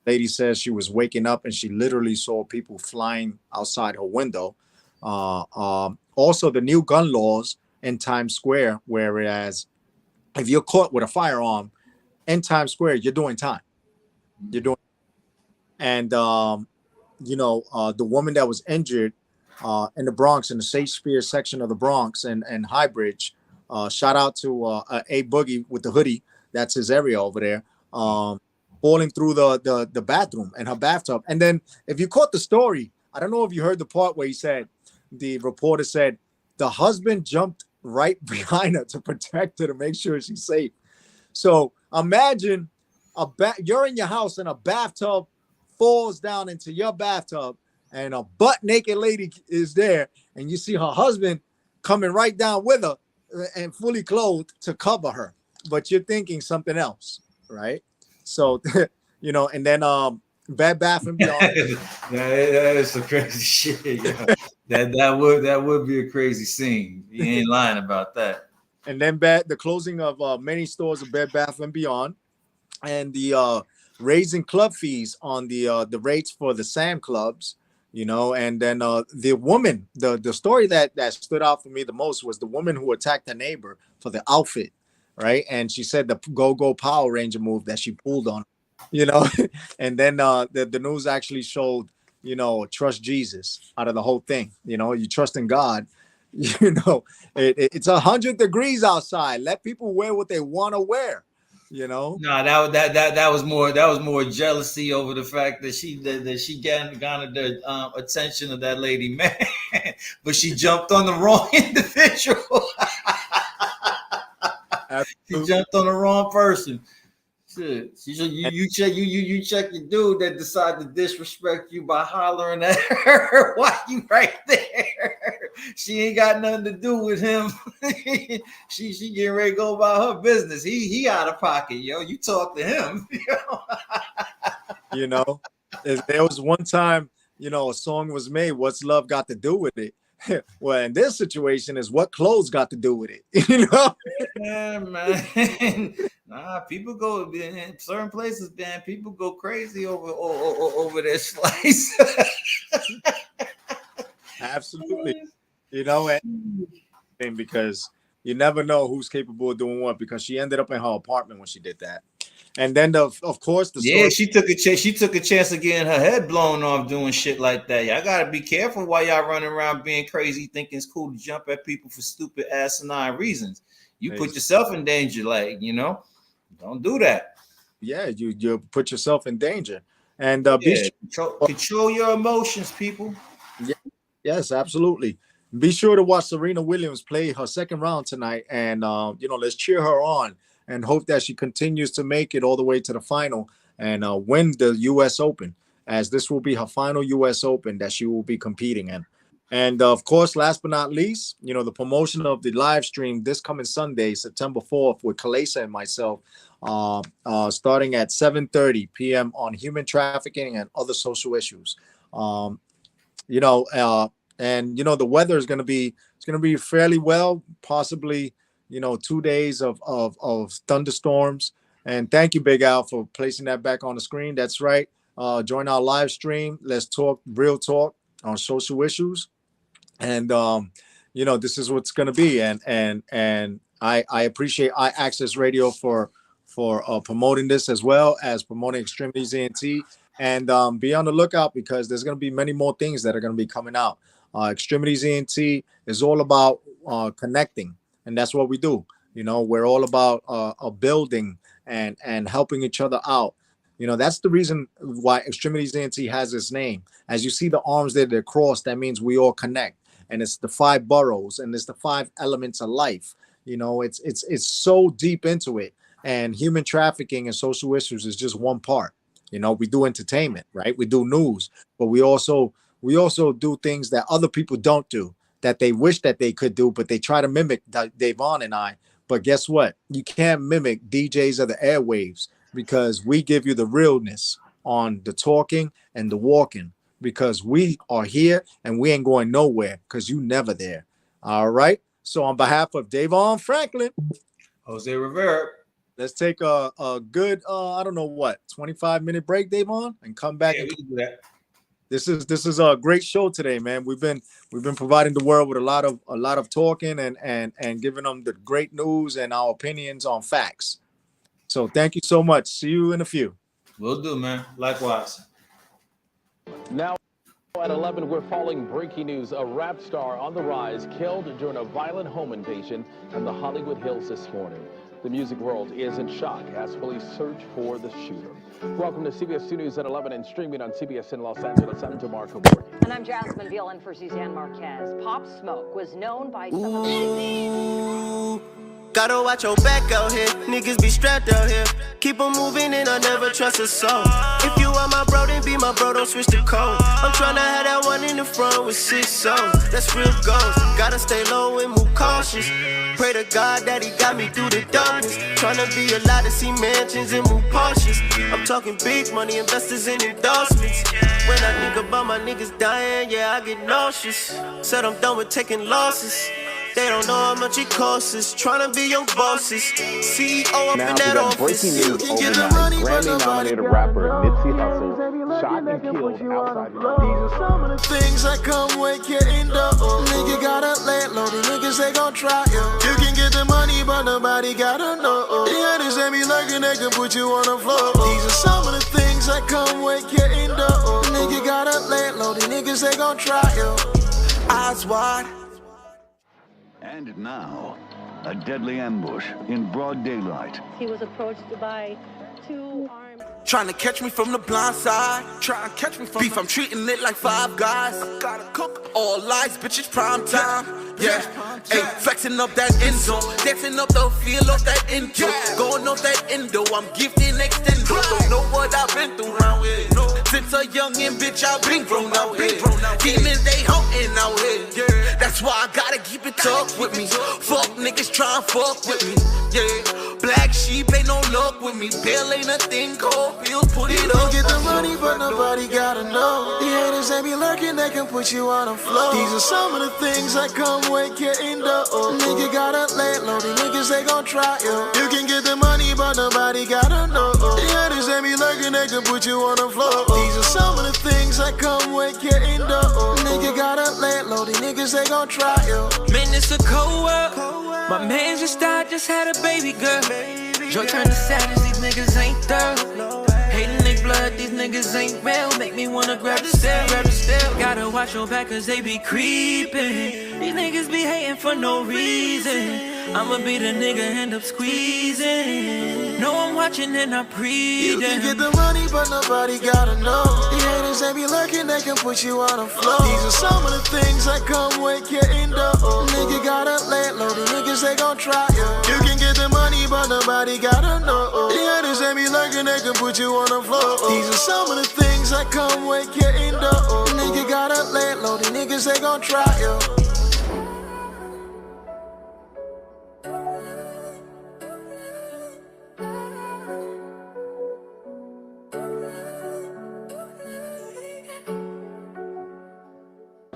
Lady says she was waking up and she literally saw people flying outside her window. Also, the new gun laws in Times Square, whereas if you're caught with a firearm in Times Square, you're doing time. And the woman that was injured in the Bronx, in the Shakespeare section of the Bronx and Highbridge, shout out to A Boogie with the hoodie. That's his area over there. Falling through the bathroom and her bathtub. And then if you caught the story, I don't know if you heard the part where the reporter said the husband jumped right behind her to protect her, to make sure she's safe. So imagine you're in your house and a bathtub falls down into your bathtub and a butt naked lady is there, and you see her husband coming right down with her and fully clothed to cover her, but you're thinking something else, right? So, you know, and then Bed Bath and Beyond. that is some crazy shit. Yeah. that would be a crazy scene. You ain't lying about that. And then the closing of many stores of Bed Bath and Beyond, and the raising club fees on the rates for the Sam clubs, you know. And then the woman, the story that stood out for me the most was the woman who attacked her neighbor for the outfit, right? And she said the go Power Ranger move that she pulled on, you know. And then the news actually showed, you know, trust Jesus out of the whole thing. You know, you trust in God. You know, it's 100 degrees outside. Let people wear what they want to wear. You know, no, that was more jealousy over the fact that she garnered the attention of that lady, man. But she jumped on the wrong individual. She jumped on the wrong person. Shit. You check your dude that decided to disrespect you by hollering at her while you right there. She ain't got nothing to do with him. she getting ready to go about her business. He out of pocket, yo. You talk to him. You know, there was one time, you know, a song was made. What's love got to do with it? Well, in this situation, is what clothes got to do with it. You know, yeah, man. Nah, people go in certain places, man. People go crazy over their slice. Absolutely, you know, and because you never know who's capable of doing what. Because she ended up in her apartment when she did that, and then of course she took a chance. She took a chance of getting her head blown off doing shit like that. Y'all gotta be careful while y'all running around being crazy, thinking it's cool to jump at people for stupid asinine reasons. You put yourself in danger, like, you know. Don't do that. Yeah, you put yourself in danger. And control your emotions, people. Yeah, yes, absolutely. Be sure to watch Serena Williams play her second round tonight, and you know, let's cheer her on and hope that she continues to make it all the way to the final and win the U.S. Open, as this will be her final U.S. Open that she will be competing in. And of course, last but not least, you know, the promotion of the live stream this coming Sunday, September 4th, with Kalesa and myself, starting at 7:30 p.m. on human trafficking and other social issues. You know, and you know, the weather is going to be fairly well, possibly, you know, 2 days of thunderstorms. And thank you, Big Al, for placing that back on the screen. That's right. Join our live stream. Let's talk real talk on social issues. And you know, this is what's going to be. And I appreciate iAccess Radio for promoting this, as well as promoting X-Tremitiez ENT. And be on the lookout, because there's going to be many more things that are going to be coming out. X-Tremitiez ENT is all about connecting, and that's what we do. You know, we're all about building and helping each other out. You know, that's the reason why X-Tremitiez ENT has its name. As you see the arms there, they're crossed. That means we all connect. And it's the 5 boroughs, and it's the 5 elements of life. You know, it's so deep into it. And human trafficking and social issues is just one part. You know, we do entertainment, right? We do news, but we also do things that other people don't do, that they wish that they could do, but they try to mimic DAVON and I. But guess what? You can't mimic DJs of the airwaves, because we give you the realness on the talking and the walking, because we are here and we ain't going nowhere, because you never there. All right. So on behalf of DAVON Franklin, Jose Rivera, let's take a good I don't know what, 25-minute break, DAVON, and come back. Yeah, we can do that. This is a great show today, man. We've been providing the world with a lot of talking and giving them the great news and our opinions on facts. So thank you so much. See you in a few. Will do, man. Likewise. Now at 11, we're following breaking news. A rap star on the rise, killed during a violent home invasion in the Hollywood Hills this morning. The music world is in shock as police search for the shooter. Welcome to CBS 2 News at 11 and streaming on CBS in Los Angeles. I'm DeMarco Morgan. And I'm Jasmine Veal in for Suzanne Marquez. Pop Smoke was known by some of the... Gotta watch your back out here. Niggas be strapped out here. Keep on moving and I never trust a soul. If you are my my bro, then be my bro, don't switch the code. I'm tryna have that one in the front with 6 souls. That's real goals. Gotta stay low and move cautious. Pray to God that he got me through the darkness. Tryna be a lot to see mansions and move cautious. I'm talking big money, investors and endorsements. When I think about my niggas dying, yeah, I get nauseous. Said I'm done with taking losses. They don't know how much it costs us. Tryna be your bosses. CEO up now, in that office. Breaking news overnight. Grammy-nominated rapper Nipsey Hussle shot and killed outside the These are some of the things that come with your indoor. Nigga got a landlord, the niggas they gon' try you. You can get the money, but nobody gotta know. Yeah, this ain't me lurking, they can put you on the floor. These are some of the things that come with your indoor. Nigga got a landlord, the niggas they gon' try you. Eyes wide. And now, a deadly ambush in broad daylight. He was approached by 2 armed... Trying to catch me from the blind side. Trying to catch me from beef, I'm treating it like 5 guys. Gotta cook. All lies, bitches, prime time. Yeah, hey, flexing up that end zone. Dancing up the field off that endo. Going off that endo, I'm gifting extendo. Don't know what I've been through around here. Since a youngin' bitch, I've been grown out here. Demons, they hauntin' out here. That's why I gotta keep it tough with me. Fuck niggas try and fuck with me. Yeah, black sheep ain't no luck with me. Bill ain't a thing called bills, put it up. You get the money, but nobody gotta know. The haters, they be lurking, they can put you on the floor. These are some of the things that come with your indoor. Nigga got a landlord, the niggas, they gon' try you. You can get the money, but nobody gotta know. The haters, they be lurking, they can put you on the floor. These are some of the things that come with your indoor. Nigga got a landlord, the niggas, they gon' try you. Man, it's a cold world. My man just died, just had a baby girl. Joy turned to sadness, these niggas ain't thorough. Hating they blood, these niggas ain't real. Make me wanna grab the steel. Gotta watch your back cause they be creeping. These niggas be hating for no reason. I'ma be the nigga, end up squeezing. No, I'm watching and I'm breathing. You can get the money, but nobody gotta know. The haters, they be lurking, they can put you on the floor. These are some of the things that come with your indoor. Nigga got a landlord, the niggas, they gon' try you. You can get the money, but nobody gotta know. The haters, they be lurking, they can put you on the floor. These are some of the things that come with your indoor. Nigga got a landlord, the niggas, they gon' try you.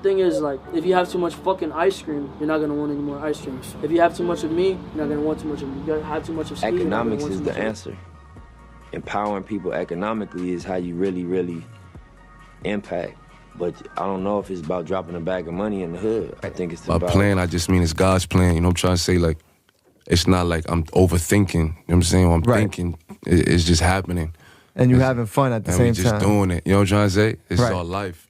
Thing is, like, if you have too much fucking ice cream, you're not gonna want any more ice creams. If you have too much of me, you're not gonna want too much of me. You gotta have too much of Steve. Economics is the answer. Empowering people economically is how you really impact. But I don't know if it's about dropping a bag of money in the hood. I think it's about... My plan, I just mean it's God's plan. You know what I'm trying to say? Like, it's not like I'm overthinking. You know what I'm saying? I'm thinking. It's just happening. And you're having fun at the same time. And we just doing it. You know what I'm trying to say? It's our life.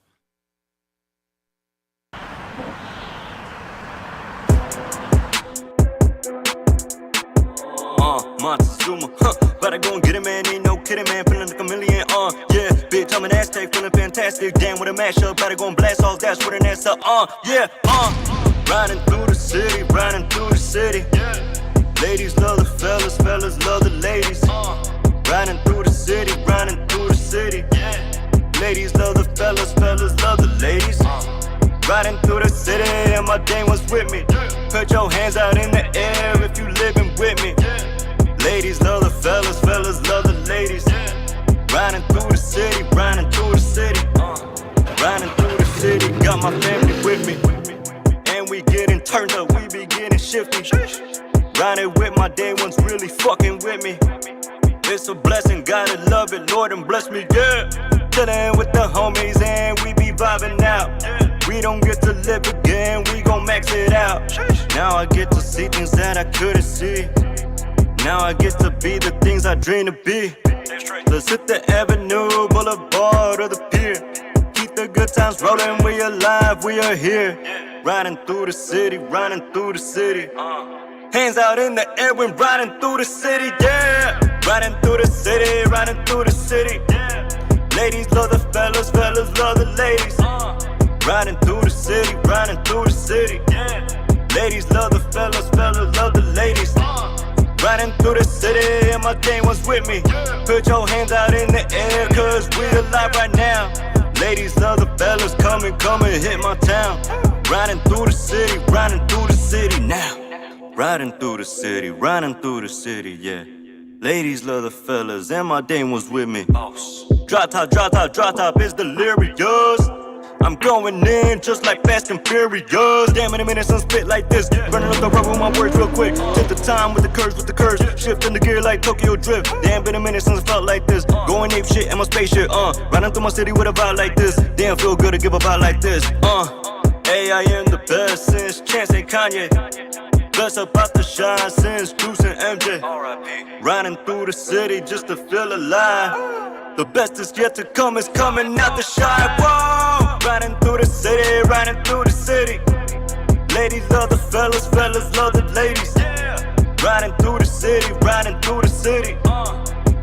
Montezuma, but I gon' get it, man, ain't no kidding, man, feeling like a million, yeah, bitch, I'm an Aztec, feeling fantastic, damn, with a mashup, better gon' blast all that's with an answer, yeah, riding through the city, ladies love the fellas, fellas love the ladies, riding through the city, ladies love the fellas, fellas love the ladies, riding through the city, and my dame was with me, put your hands out in the air if you living with me. Ladies love the fellas, fellas love the ladies. Riding through the city, riding through the city, got my family with me. And we getting turned up, we be getting shifty. Riding with my day ones really fucking with me. It's a blessing, gotta love it, Lord and bless me, yeah. Chillin' with the homies and we be vibing out. We don't get to live again, we gon' max it out. Now I get to see things that I couldn't see. Now I get to be the things I dream to be. Let's hit the avenue, boulevard, or the pier. Keep the good times rolling, we alive, we are here. Riding through the city, hands out in the air when riding through the city, yeah. Riding through the city, Ladies love the fellas, fellas love the ladies. Riding through the city, Ladies love the fellas, fellas love the ladies. Riding through through the city and my day one's with me. Put your hands out in the air, cause we alive right now. Ladies love the fellas, come and hit my town. Riding through the city now. Riding through the city, yeah. Ladies love the fellas, and my dame was with me. Drop top is delirious. I'm going in just like Fast and Furious. Damn, in a minute, some spit like this. Running up the rubber with my words real quick. Take the time with the curves. Shifting the gear like Tokyo Drift. Damn, been a minute since it felt like this. Going ape shit in my spaceship, Riding through my city with a vibe like this. Damn, feel good to give a vibe like this, Hey, I am the best since Chance and Kanye. Best about to shine since Juice and MJ. Riding through the city just to feel alive. The best is yet to come, is coming out the shine. Whoa! Riding through the city. Ladies love the fellas love the ladies. Riding through the city.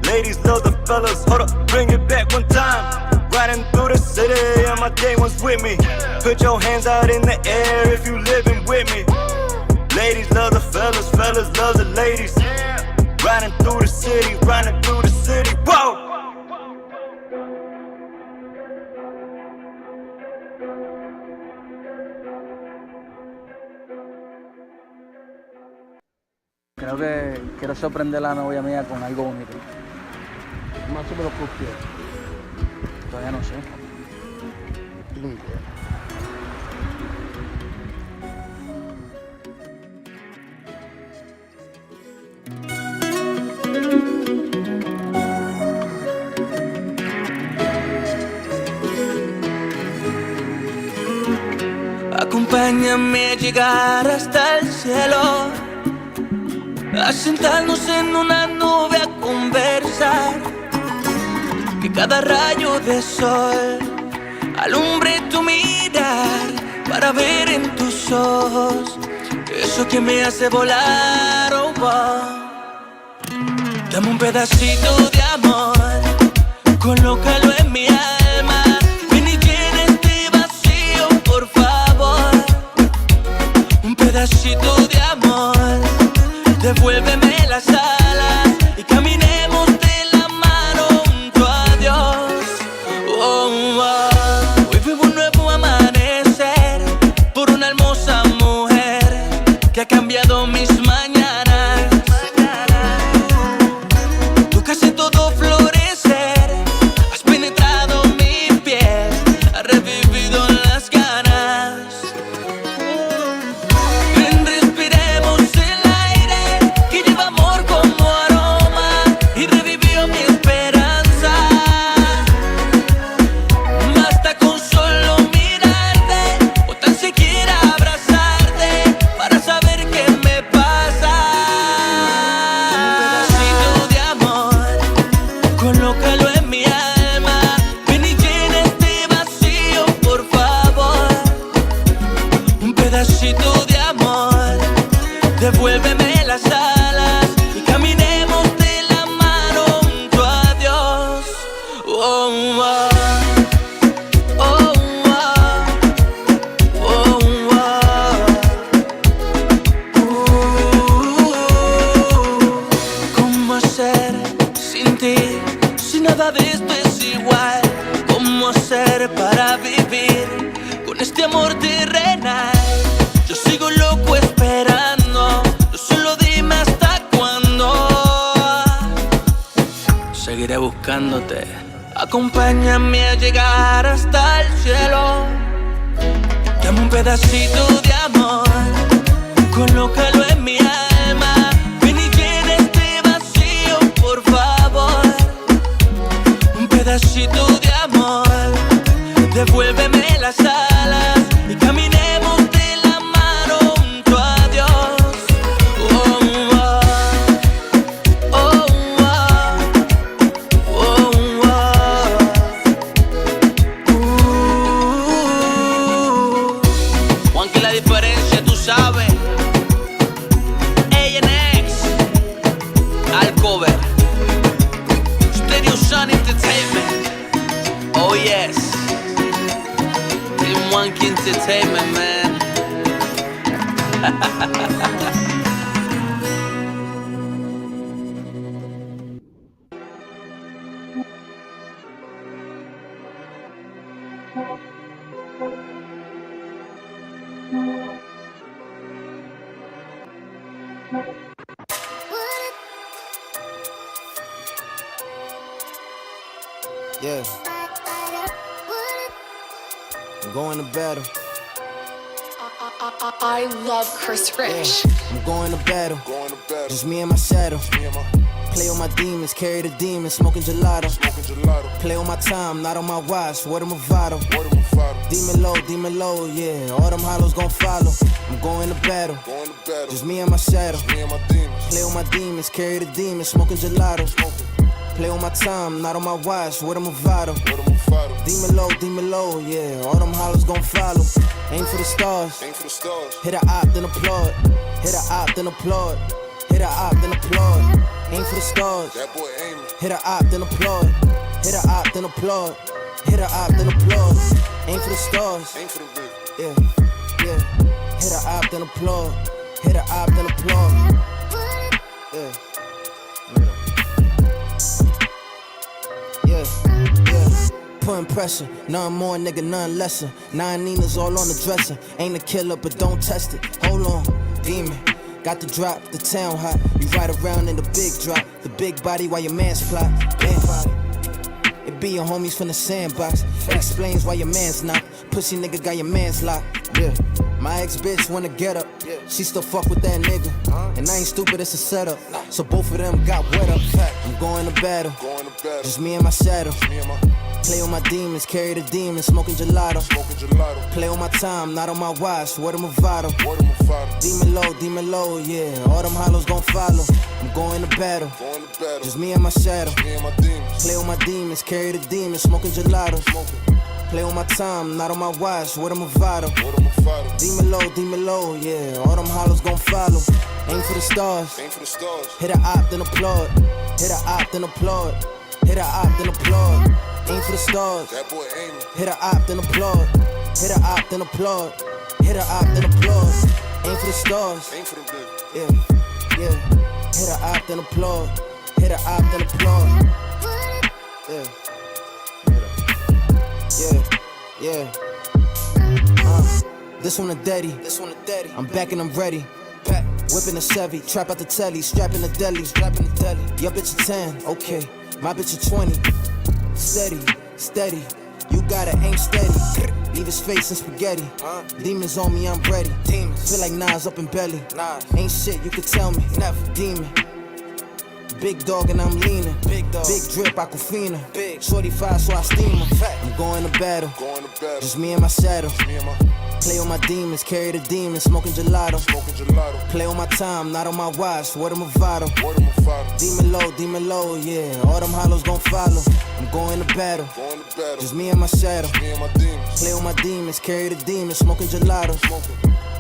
Ladies love the fellas, hold up, bring it back one time. Riding through the city and my day one's with me. Put your hands out in the air if you living with me. Ladies love the fellas love the ladies. Riding through the city, whoa! Creo que quiero sorprender a la novia mía con algo bonito. Más o menos por qué. Todavía no sé. Tengo idea. Acompáñame a llegar hasta el cielo, a sentarnos en una nube a conversar. Que cada rayo de sol alumbre tu mirar, para ver en tus ojos eso que me hace volar, oh, wow. Dame un pedacito de amor, colócalo en mi alma. Ven y llena este vacío, por favor. Un pedacito de amor, devuélveme las alas y caminemos de la mano junto a Dios. Oh, oh. Hoy vivo un nuevo amanecer por una hermosa mujer que ha cambiado mis mañanas. Tocas en todo florecer, has penetrado mi piel, has revivido las ganas. Ven, respiremos el aire que lleva amor como aroma y revivió mi esperanza. Basta con solo mirarte o tan siquiera abrazarte para saber qué me pasa. Un pedacito de amor, colócalo en mi alma. Ven y llena este vacío, por favor. Un pedacito de amor, devuélveme las alas y caminemos de la mano junto a Dios. Oh, oh. Oh, oh. Oh, oh. ¿Cómo hacer sin ti? Si nada de esto es igual. ¿Cómo hacer para vivir con este amor terrenal? Yo sigo loco esperando, tú solo dime hasta cuándo. Seguiré buscándote. Acompáñame a llegar hasta el cielo. Dame un pedacito de amor, colócalo en mi alma. Ven y llena este vacío, por favor. Un pedacito de amor, devuélveme las alas y caminemos de la mano junto a Dios. Oh, oh. Oh, oh. Oh, oh. Juan, que la diferencia tú sabes. A&X al cover, Stereo Sun Entertainment. Oh yes, Team Monkey Entertainment, man. Yeah. I'm going to battle. I love Chris Rich. Yeah. I'm going to battle. Just me and my shadow. Play on my demons, carry the demons, smoking gelato. Play on my time, not on my watch. Word of Movado. Demon low, yeah. All them hollows gon' follow. I'm going to battle. Just me and my shadow. Play on my demons, carry the demons, smoking gelato. Play on my time, not on my watch. Word of Movado. Demon low, yeah. All them hollows gon' follow. Aim for the stars. Hit a op, then applaud. Hit a op, then applaud. Hit a op, then applaud. Aim for the stars. Hit a op, then applaud. Hit a op, then applaud. Hit a op, then applaud. Aim for the stars. Yeah. Hit a op, then applaud. Hit a op, then applaud. Yeah. Putting pressure, none more, nigga, none lesser. 9 Ninas all on the dresser. Ain't a killer, but don't test it. Hold on, demon. Got the drop, the town hot. You ride around in the big drop. The big body while your man's plot. Damn. It be your homies from the sandbox. It explains why your man's not. Pussy nigga got your man's locked. Yeah. My ex-bitch wanna get up. She still fuck with that nigga. And I ain't stupid, it's a setup. So both of them got wet up. I'm going to battle. Just me and my shadow. Play on my demons, carry the demons, smoking gelato. Play on my time, not on my watch. Word of Movado. Demon low, yeah. All them hollows gon' follow. I'm going to battle. Just me and my shadow. Play on my demons, carry the demons, smoking gelato. Play on my time, not on my watch. Word of Movado. Demon low, yeah. All them hollows gon' follow. Aim for the stars. Hit a op, then applaud. Hit a op, then applaud. Hit a op, then applaud. Aim for the stars. Hit a op, then applaud. Hit a op, then applaud. Hit a op, then applaud. Aim for the stars. Yeah. Hit a op, then applaud. Hit a op, then applaud. Yeah. This one a daddy. I'm back and I'm ready. Whipping a Chevy, trap out the telly, strapping the deli. Your bitch a 10, okay. My bitch a 20. Steady. You gotta aim steady. Leave his face in spaghetti. Demons on me, I'm ready. Feel like Nas up in belly. Ain't shit, you could tell me. Never. Demon. Big dog and I'm leaning. Big drip, Aquafina. Shorty 5, so I steam her. I'm going to battle. Just me and my shadow. Play on my demons, carry the demons, smoking gelato. Play on my time, not on my watch. Word of Movado. Demon low, yeah. All them hollows gon' follow. I'm going to battle. Just me and my shadow. Play on my demons, carry the demons, smoking gelato.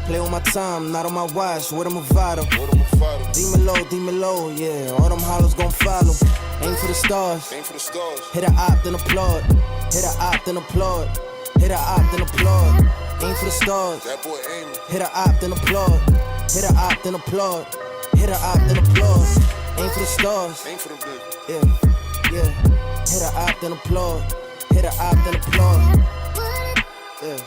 Play on my time, not on my watch. Word of Movado. Demon low, yeah. All them hollows gon' follow. Aim for the stars. Hit a op, then applaud. Hit a op, then applaud. Hit a op, then applaud. Aim for the stars. Hit a op, then applaud. Hit a op, then applaud. Hit a op, then applaud. Aim for the stars. Yeah. Hit a op, then applaud. Hit a op, then applaud. Yeah.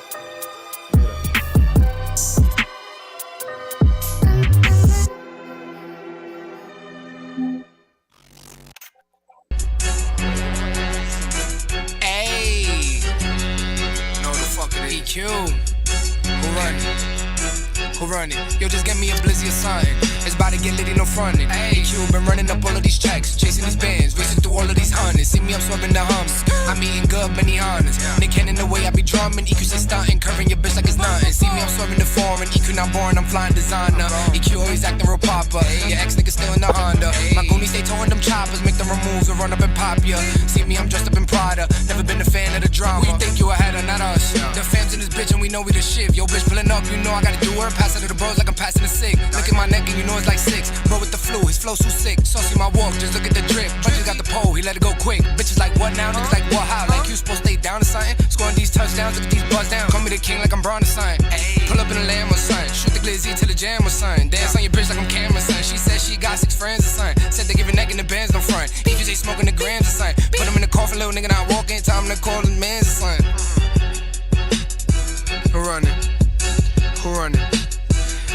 EQ. Who run it? Yo, just get me a blizzy or something. It's about to get litty, no frontin'. EQ been running up all of these checks, chasing these bands, racing through all of these hundreds. See me, I'm swerving the humps. I'm eating good, many honors. Nick Cannon the way I be drumming. EQ say stuntin', curving your bitch like it's nothing. See me, I'm swerving the foreign. EQ not boring, I'm flying designer. EQ always acting real popper. Your ex nigga still in the Honda. My goonies, they towing them choppers, make them removes or run up and pop ya. See me, I'm dressed up in Prada. Never been a fan of the drama. Who you think you ahead of, not us? The fams in this bitch and we know we the shit. Yo, bitch pulling up, you know I gotta do her. Pass it to the bros like I'm passing the sick. Look at my neck and you know it's like 6. Bro with the flu, his flow so sick. Saucy my walk, just look at the drip. Bunches got the pole, he let it go quick. Bitches like what now? Niggas like what how? Like you supposed to stay down or something? Scoring these touchdowns, look at these buzz down. Call me the king like I'm Braun or something. Pull up in a lamb or something. Shoot the glizzy to the jam or something. Dance on your bitch like I'm Cameron son. She said she got 6 friends or something. Said they give a neck in the bands no front. Even they smoking the grams or something. Put them in the coffin, little nigga not walking. Time to call the mans or something. Who running?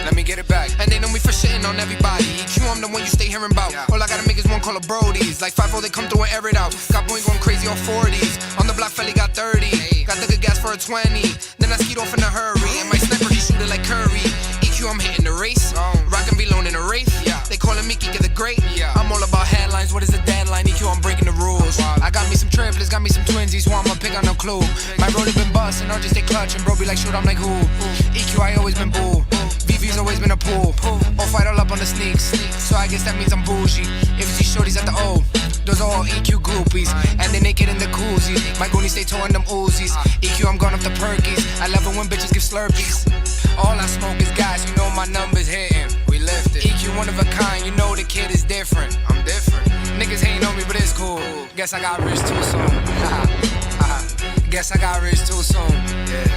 Let me get it back. And they know me for shitting loving on everybody. EQ, I'm the one you stay hearing about. All I gotta make is one call of Brodies. Like 5-0, they come through and air it out. Got boy going crazy on 40s. On the block, Felly got 30. Got the good gas for a 20. Then I skied off in a hurry. And my sniper, he shoot it like Curry. EQ, I'm hitting the race. Rockin' V-Lone in a Wraith. They callin' me Kika the Great. I'm all about headlines, what is the deadline? EQ, I'm breaking the rules. I got me some triplets, got me some twinsies. Who I'ma pick on no clue. My road been bustin', I'll just stay clutchin'. Bro be like, shoot, I'm like who? EQ, I always been bull. VV's always been a pool. All fight all up on the sneaks. So I guess that means I'm bougie. If you see shorties at the O, those are all EQ groupies. And they naked in the koozies. My goonies stay towing them Uzis. EQ, I'm going up the perkies. I love it when bitches give slurpees. All I smoke is gas, you know my numbers hitting. We lift it. EQ one of a kind, you know the kid is different. I'm different. Niggas hating on me, but it's cool. Guess I got rich too soon. Guess I got rich too soon. Yeah.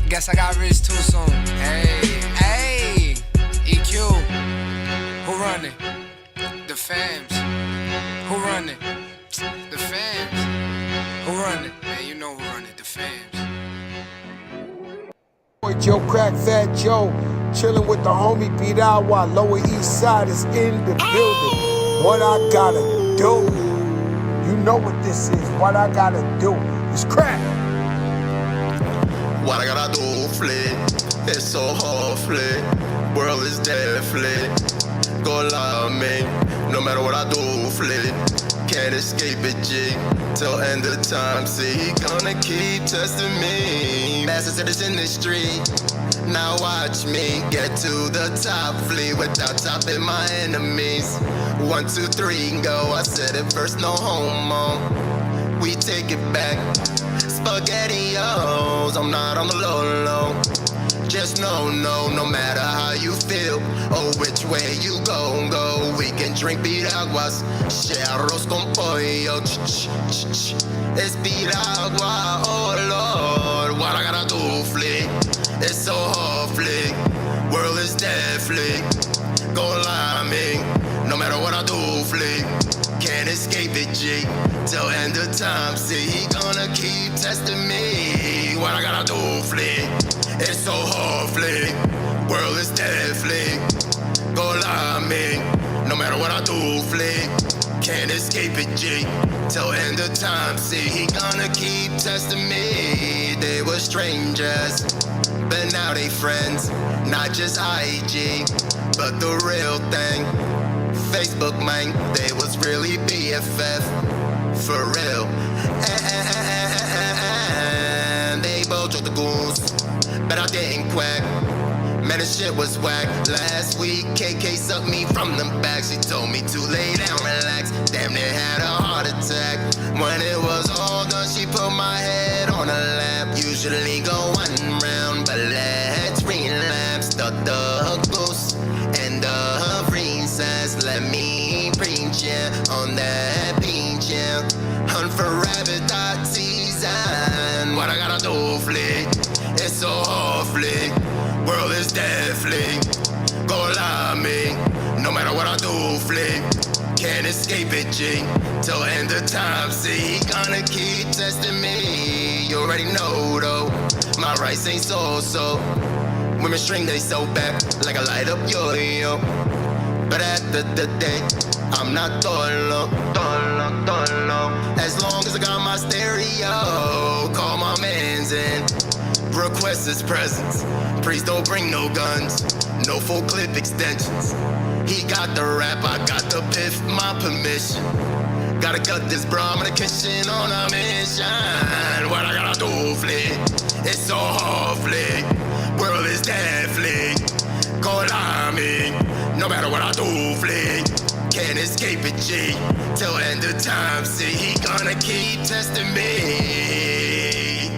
Guess I got rich too soon. Hey, EQ. Who run it? The fams. Who run it? The fams. Who run it? Man, you know who run it. The fams. Boy Joe Crack Fat Joe, chillin' with the homie beat out while Lower East Side is in the building. What I gotta do? You know what this is. What I gotta do is crack. What I gotta do, flip. It's so hard, flip. World is dead, flip. Go love me. No matter what I do, flip. Can't escape it, G. Till end of time, see, he gonna keep testing me. Master said it's in the street. Now watch me get to the top, flee without topping my enemies. 1, 2, 3, go. I said it first, no homo. We take it back. SpaghettiOs, I'm not on the low. Just no matter how you feel or which way you go. We can drink piraguas, share arroz con pollo. It's piragua, oh Lord. What I gotta do, flick? It's so hard, flick. World is dead, flick. Go lie me. No matter what I do, flick. Can't escape it, G. Till end of time, see, he gonna keep testing me. What I gotta do, flick? It's so hard, flick. World is dead, flick. Go lie me. No matter what I do, flick. Can't escape it, G. Till end of time, see, he gonna keep testing me. They were strangers, but now they friends. Not just IG, but the real thing. Facebook, man, they was really BFF. For real. And they both took the goons, but I didn't quack. Man, this shit was whack. Last week, KK sucked me from the back. She told me to lay down, relax. Damn near had a heart attack. When it was all done, she put my head on her lap. Usually go 1 round, but let's relapse. The goose and the princess. Let me preach, yeah, on that beach, yeah. Hunt for rabbit, dot season. What I gotta do, flick? It's so hard, flick. World is dead, flick. Go lie me. No matter what I do, flick. Can't escape it, G. Till end of time, see, he gonna keep testing me. You already know, though. My rights ain't so. Women string they so back like a light up yo-yo. But at the day, I'm not dolo. As long as I got my stereo, call my mans in. Request his presence. Please don't bring no guns, no full clip extensions. He got the rap, I got the piff, my permission. Gotta cut this bro, I'm in the kitchen on a mission. What I gotta do, flick? It's so hard, flick. World is dead, flick. Go lie me. No matter what I do, flick. Can't escape it, G. Till end of time, see, he gonna keep testing me.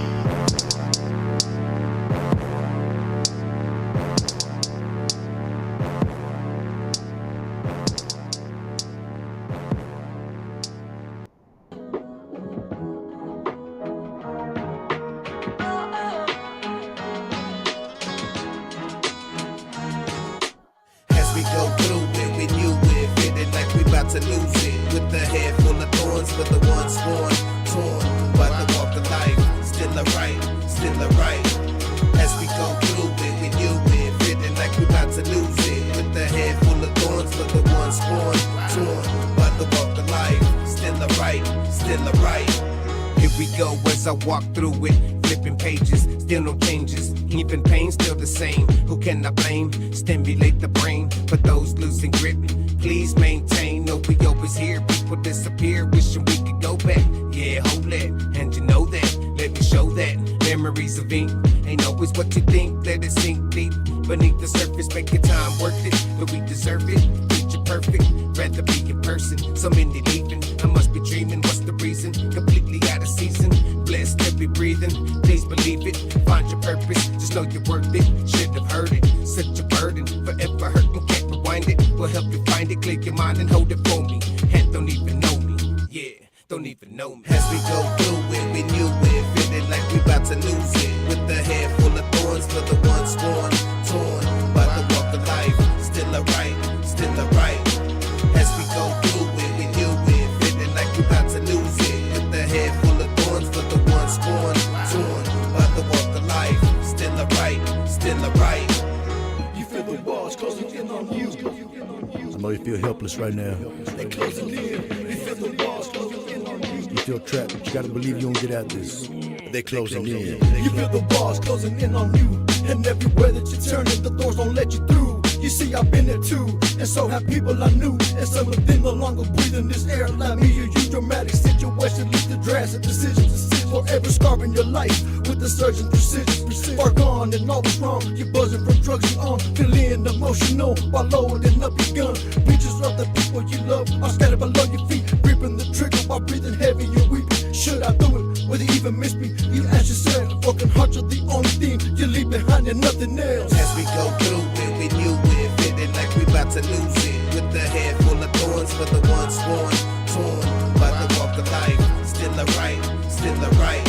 To lose it with the head full of thorns, but the one sworn, torn by the walk of life. Still alright. As we go through it with you, it feeling like we about to lose it with the head still alright. Here we go as I walk through it, flipping pages, still no changes, even pain still the same. Who can I blame? Stimulate the brain for those losing grip. Please maintain, no we always hear people disappear, wishing we could go back. Yeah, hold that, and you know that, let me show that. Memories of ink, ain't always what you think, let it sink deep beneath the surface, make your time worth it, but we deserve it, picture perfect, rather be in person, so many leaving, I must be dreaming, what's the reason, completely out of season, blessed to be breathing, please believe it, find your purpose, just know you're worth it, should have heard it, such a burden, forever hurting, can't rewind it, will help you find it, clear your mind and hold it for me, and don't even know me, yeah, don't even know me. As we go through it, we knew it, feeling like we about to lose it, with a head full of thorns for the ones sworn, torn by the walk of life, still alright, still alright. As we go through it, we knew it, feeling like we about to lose it, with a head full of thorns for the ones sworn, torn by the walk of life, still alright, still alright. You feel the walls closing in on you. I know you feel helpless right now. They're closing in. You feel the walls closing in on you. You feel trapped, but you gotta believe you won't get out this. They're closing in. You feel the walls closing in on you. And everywhere that you turn, the doors don't let you through. You see, I've been there too, and so have people I knew. And some of them no longer breathing this air like me or you. Dramatic situation leads to drastic decisions. Forever scarring your life with the surgeon's precision. Far gone and always wrong. You're buzzing from drugs you on, feeling emotional while loading up your gun. Pictures of the people you love are scattered below your feet, gripping the trigger while breathing heavy and weeping. Should I do it? Will they even miss me? You ask yourself, broken hearts are the only thing you leave behind and nothing else. As we go through it, we knew it, feeling like we about to lose it, with a head full of thorns for the ones sworn, torn by the walk of life, still alright, still alright.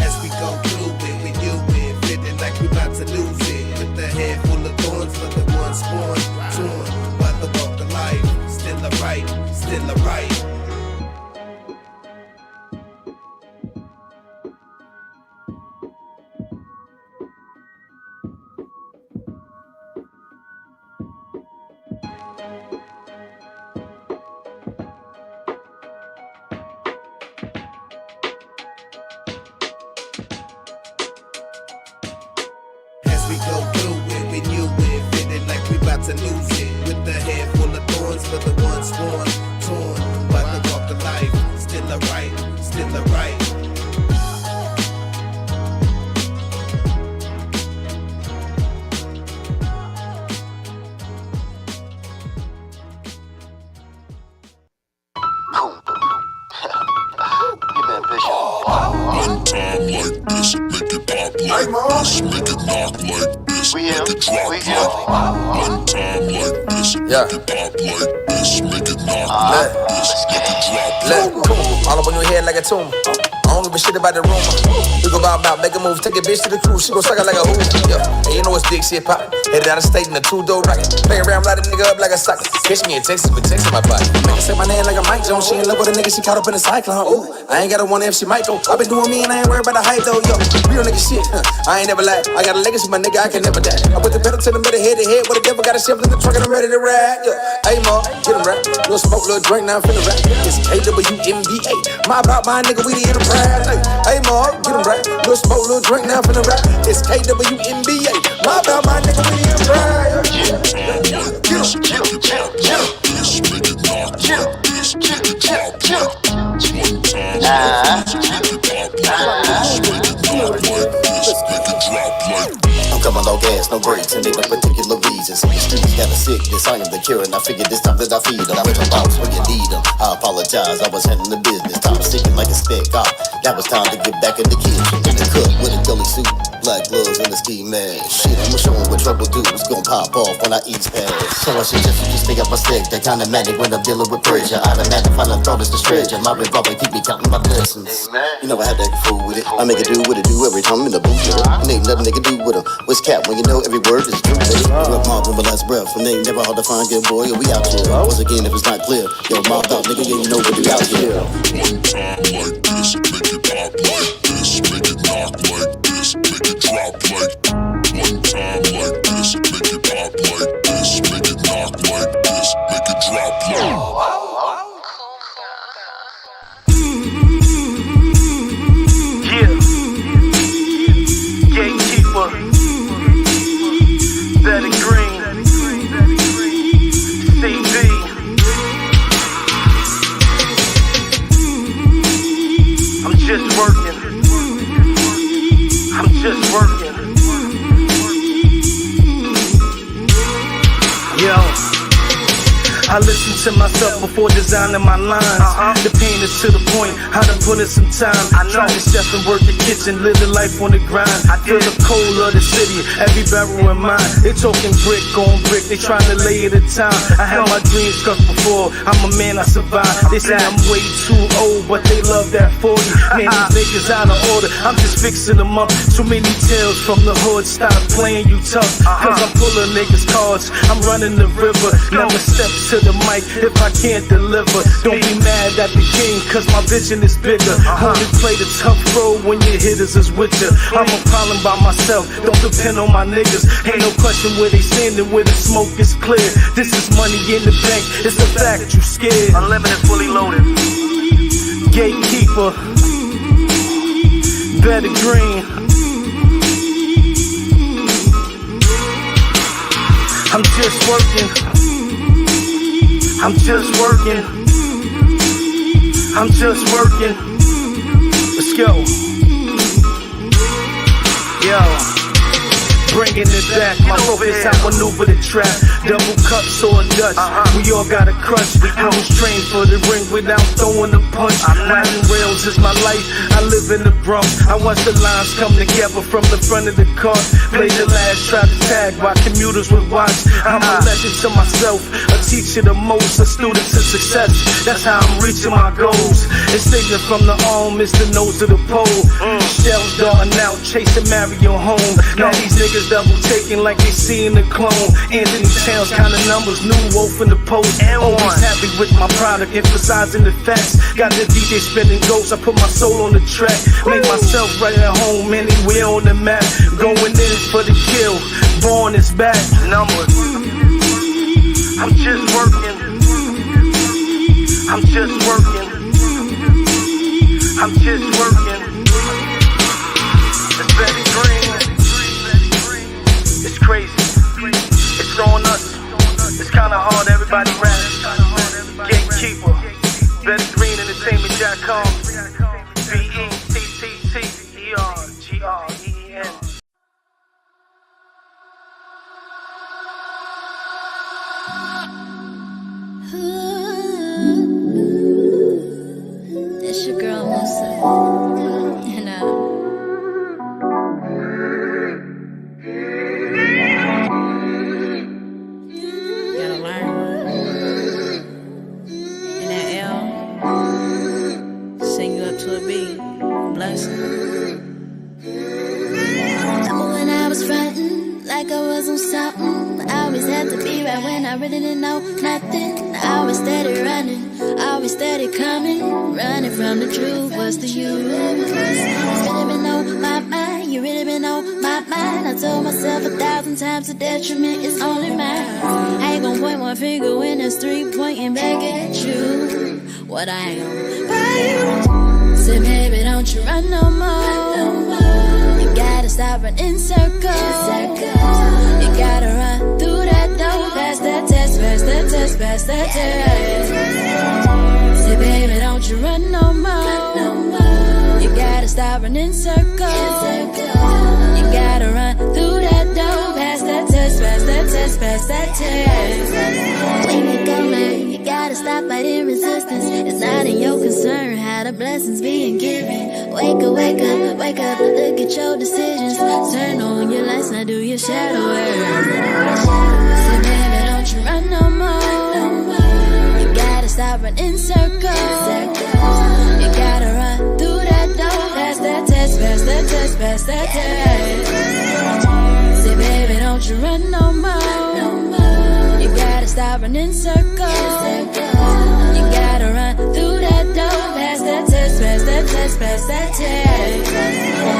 As we go through it, we knew it, feeling like we about to lose it, with a head full of thorns for the ones sworn, torn by the walk of life, still alright, still alright. We go through it, we knew it, feeling like we about to lose it, with a head full of thorns for the ones sworn, torn by the walk of life, still alright, still alright. One time like this, make it pop like this, make it knock like this, make it drop like. One time like this, make it pop like this, make it knock like this, make it drop like. All up on your head like a tumor. I don't give a shit about the rumor. We go bout, make a move, take a bitch to the crew. She gon' suck it like a hoover. Yeah, and you know it's big shit pop. Headed out of state in a two-door rocket. Play around, light a nigga up like a socket. Catch me in Texas with Texas in my pocket. Make her say my name like a Mike Jones. She in love with a nigga, she caught up in a cyclone. Ooh, I ain't got a one if she might go. I been doing me and I ain't worried about the hype though. Yo, real nigga shit. I ain't never lied. I got a legacy, my nigga, I can never die. I put the pedal to the middle, head to head. But the devil got a chef in the truck and I'm ready to ride. Yeah, hey ma, get him right. Little smoke, little drink, now I'm finna rap. It's KWMBA. My about my nigga, we the enterprise. Hey ma, get him right. Little smoke, little drink, now I'm finna rap. It's KWMBA. My about my nigga, we the enterprise. I'm coming low gas, no brakes, and ain't no particular reason. So the streets got a sickness, I am the cure, and I figured this time that I feed them. With a bounce when you need them. I apologize, I was handling the business. Time sticking like a stick off. That was time to get back in the kitchen. In the cook with a gully suit, black gloves, and a ski mask. Shit, I'ma show 'em what trouble do. It's gon' pop off when I eat fast. So I should just stay up my stick. That kind of manic when I'm dealing with pressure. Automatic, final thought is the stretcher. My revolver keep me counting my blessings. You know I had that fool with it. I make it do what it do every time I'm in the booth with it. And ain't nothing they can do with them. What's cap when you know every word is true, baby? Rub my with my last breath. And they never hard to find, good boy. Yeah, we out here. Once again, if it's not clear, yo, mouth out, nigga, yeah, you know what we out here. One time like this, make it pop like this, make it knock like this, make it drop like. One time like this, make it pop like this, make it knock like this, make it drop like. I listen to myself before designing my lines. The pain is to the point, I done put in some time. Trying to chef and work the kitchen, live the life on the grind. I feel the cold of the city, every barrel in mine. They talking brick on brick, they trying to lay it at time. I had my dreams cut before, I'm a man, I survived. They say I'm way too old, but they love that 40. Man, these niggas out of order, I'm just fixing them up. Too many tales from the hood, stop playing you tough. Cause I'm pulling niggas cards, I'm running the river. Never step to the mic if I can't deliver. Don't be mad at the king, cause my vision is bigger. Only play the tough road when your hitters is with you. I'm a problem by myself, don't depend on my niggas. Ain't no question where they standing, where the smoke is clear. This is money in the bank, it's the fact you scared. Unlimited, fully loaded. Gatekeeper, better green. I'm just working. I'm just working. I'm just working. Let's go. Yo. Bringing it back, my focus, I maneuver the trap. Double cups or a Dutch, we all got a crush. I was trained for the ring without throwing a punch. Riding rails is my life, I live in the Bronx. I watch the lines come together from the front of the car. Play the last, try to tag while commuters would watch. I'm a legend to myself, a teacher the most, a student to success. That's how I'm reaching my goals. It's taken from the arm, it's the nose of the pole. Shells darting out, chasing Mario home. Now these niggas double taking like they seeing the clone. Anthony Towns counting numbers, new wolf in the post. Always happy with my product, emphasizing the facts. Got the DJ spinning ghosts, I put my soul on the track. Make myself right at home, anywhere on the map. Going in for the kill, born is back. Numbers. I'm just working. I'm just working. I'm just working. It's very green. It's crazy. It's on us. It's kinda hard, everybody raps. Gatekeeper. Better Green Entertainment.com. BETTTERGREEN. It's your girl Musa. And gotta learn. And that L, sing you up to a B. Blessing. Remember when I was frontin', like I was on something. I always had to be right when I really didn't know nothing. I always steady running, always steady coming. Running from the truth, what's the use? It's really been on my mind, you really been on my mind. I told myself 1,000 times the detriment is only mine. I ain't gon' point one finger when there's three pointing back at you. What I ain't gon' buy you. Say baby, don't you run no more. You gotta stop running circles. You gotta run through that door. Pass that test, pass that test, pass that test. Say baby, don't you run no more. You gotta stop running circles. You gotta run through that door. Pass that test, pass that test, pass that test. When you go, man, you gotta stop fighting resistance. It's not in your concern how the blessings being given. Wake up, wake up, wake up. Look at your decisions. Turn on your lights, now do your shadow work. So baby, don't you run no more. You gotta stop running circles. You gotta run through that door. Pass that test, pass that test, pass that test. Say baby, don't you run no more. You gotta stop running circles. You gotta run through that door. Pass that test, pass that test, pass that test.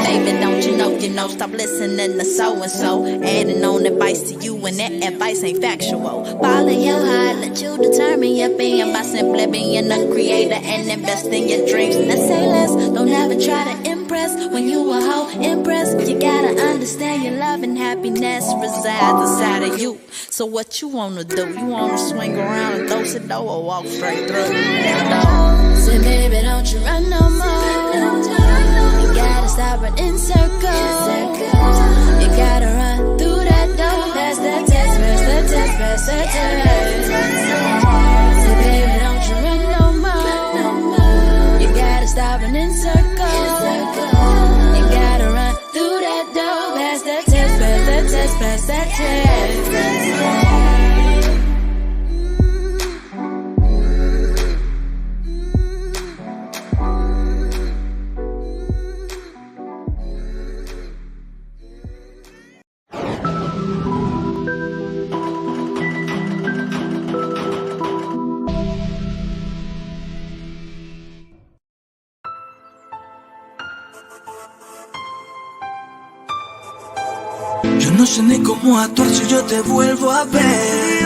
Baby, don't you know, stop listening to so-and-so. Adding on advice to you and that advice ain't factual. Follow your heart, let you determine your being by simply being a creator and invest in your dreams. Now say less, don't ever try to impress. When you a hoe, impress. You gotta understand your love and happiness resides inside of you. So what you wanna do? You wanna swing around and throw the door or walk straight through? Say baby, don't you run no more. You gotta stop running circles. You gotta run through that door. Pass that test, pass that test, pass that test. Yo no sé ni cómo actuar si yo te vuelvo a ver.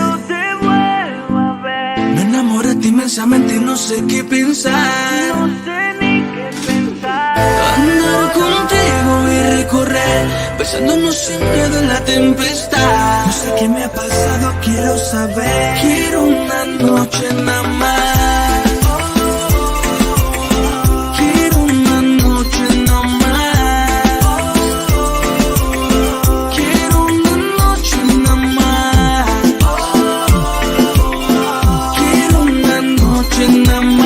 Me enamoraste inmensamente y no sé qué pensar. Andar contigo y recorrer, besándonos sin miedo en la tempestad. No sé qué me ha pasado, quiero saber. Quiero una noche nada más. Quiero una noche nada más. Quiero una noche nada más. Quiero una noche nada más.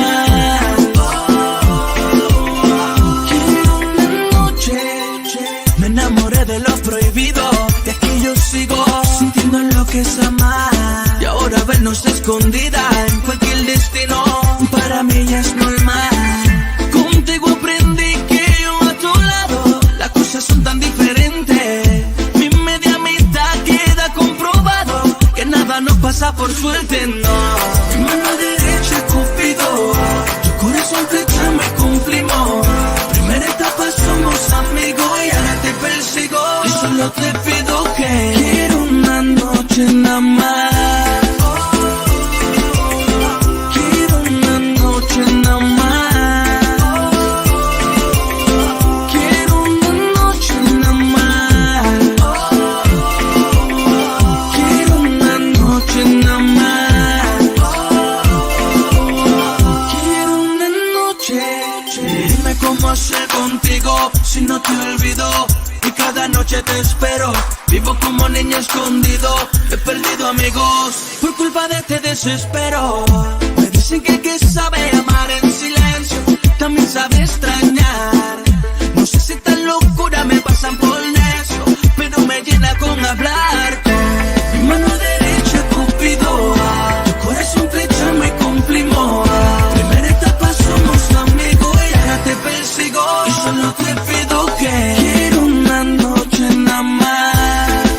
Me enamoré de lo prohibido, de aquí yo sigo sintiendo lo que es amar. Y ahora vernos escondida en cualquier destino, para mí ya es normal. Contigo aprendí que yo a tu lado las cosas son tan diferentes. Mi media mitad queda comprobado que nada nos pasa por suerte, no. Mi mano derecha es Cupido, tu corazón flecha me cumplimos. Primera etapa somos amigos y ahora te persigo. Y solo te pido que quiero una noche nada más. Quiero una noche nada más. Quiero una noche nada más. Quiero una noche nada más. Quiero una noche. Dime cómo hacer contigo si no te olvido. Y cada noche te espero. Vivo como niño escondido. He perdido amigos por culpa de este desespero. Me dicen que el que sabe amar en silencio también sabe extrañar. No sé si esta locura me pasan por necio, pero me llena con hablarte. Mi mano derecha Cupido, tu corazón flecha me cumplimos. Primera etapa somos amigos y ahora te persigo. Y solo te pido que quiero una noche nada más.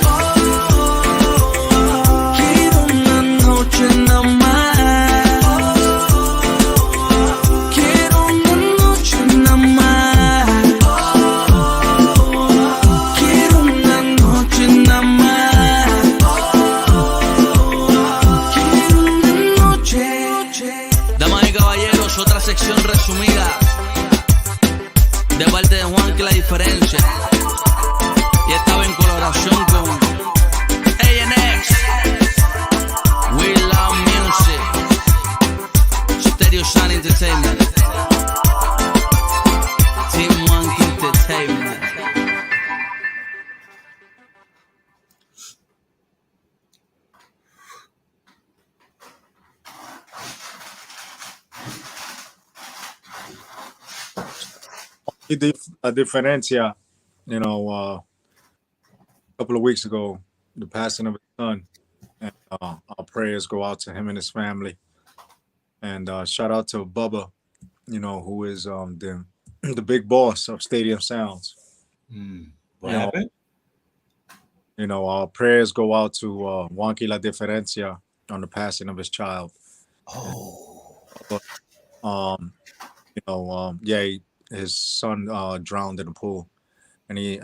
Quiero una noche nada más. Quiero una noche nada más. Quiero una noche nada más. Quiero una noche. Damas y caballeros, otra sección resumida de parte de Juan, que la diferencia. Y estaba en colaboración con A&X, We Love Music, Stereo Sound Entertainment, Team One Entertainment. A diferencia, you know, a couple of weeks ago, the passing of his son, and our prayers go out to him and his family. And shout out to Bubba, you know, who is the big boss of Stadium Sounds. What happened? You know, our prayers go out to Juanqui La Diferencia on the passing of his child. But, you know, his son drowned in the pool, and he's,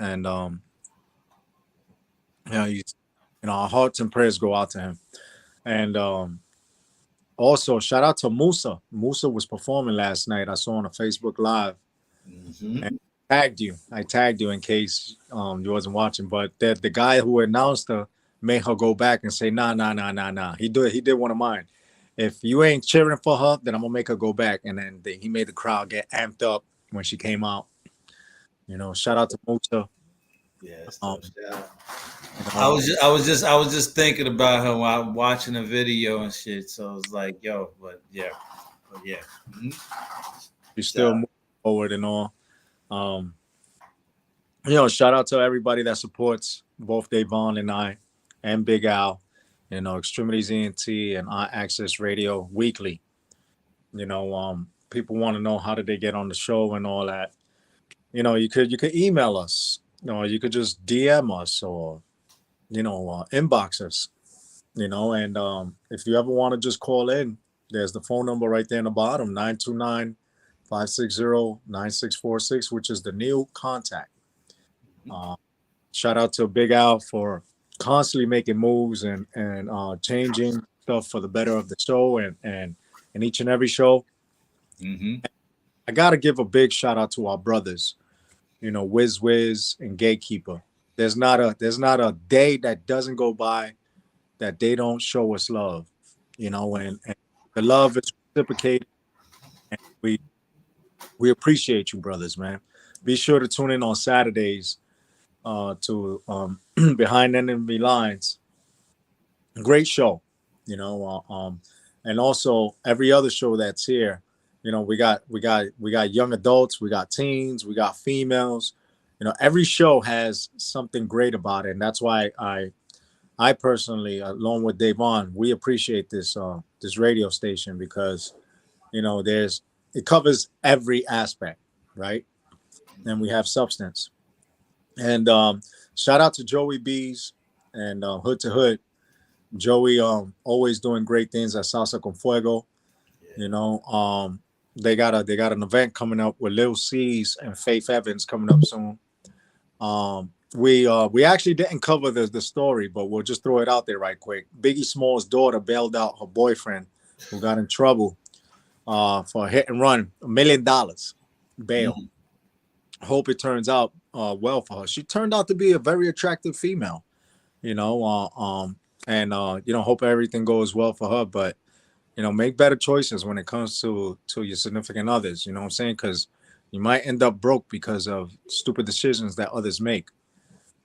our hearts and prayers go out to him. And also shout out to Musa. Musa was performing last night. I saw on a Facebook Live, and I tagged you in case you wasn't watching. But the guy who announced her made her go back and say, nah. He did one of mine. If you ain't cheering for her, then I'm gonna make her go back. And then he made the crowd get amped up when she came out. You know, shout out to Musa. Yes. I was just thinking about her while watching the video and shit. So I was like, yo, but yeah. She's still moving forward and all. You know, shout out to everybody that supports both DAVON and I, and Big Al. You know, X-Tremitiez ENT and Access Radio weekly. You know, people want to know how did they get on the show and all that. You know, you could email us, or you could just DM us, or inbox us. You know, and if you ever want to just call in, there's the phone number right there in the bottom, 929-560-9646, which is the new contact. shout out to Big Al for constantly making moves and changing stuff for the better of the show and each and every show. I gotta give a big shout out to our brothers, Wiz and Gatekeeper. There's not a day that doesn't go by that they don't show us love, and the love is reciprocated. And we appreciate you, brothers, man. Be sure to tune in on Saturdays to Behind Enemy Lines. Great show, and also every other show that's here. We got young adults, we got teens, we got females. Every show has something great about it, and that's why I personally, along with DAVON, we appreciate this radio station because it covers every aspect, right? And we have substance. And shout out to Joey B's and Hood to Hood. Joey always doing great things at Salsa con Fuego. They got an event coming up with Lil C's and Faith Evans coming up soon. We actually didn't cover the story, but we'll just throw it out there right quick. Biggie Small's daughter bailed out her boyfriend who got in trouble for a hit and run, $1 million bail. Hope it turns out well for her. She turned out to be a very attractive female, hope everything goes well for her. But make better choices when it comes to your significant others. You know what I'm saying? Because you might end up broke because of stupid decisions that others make.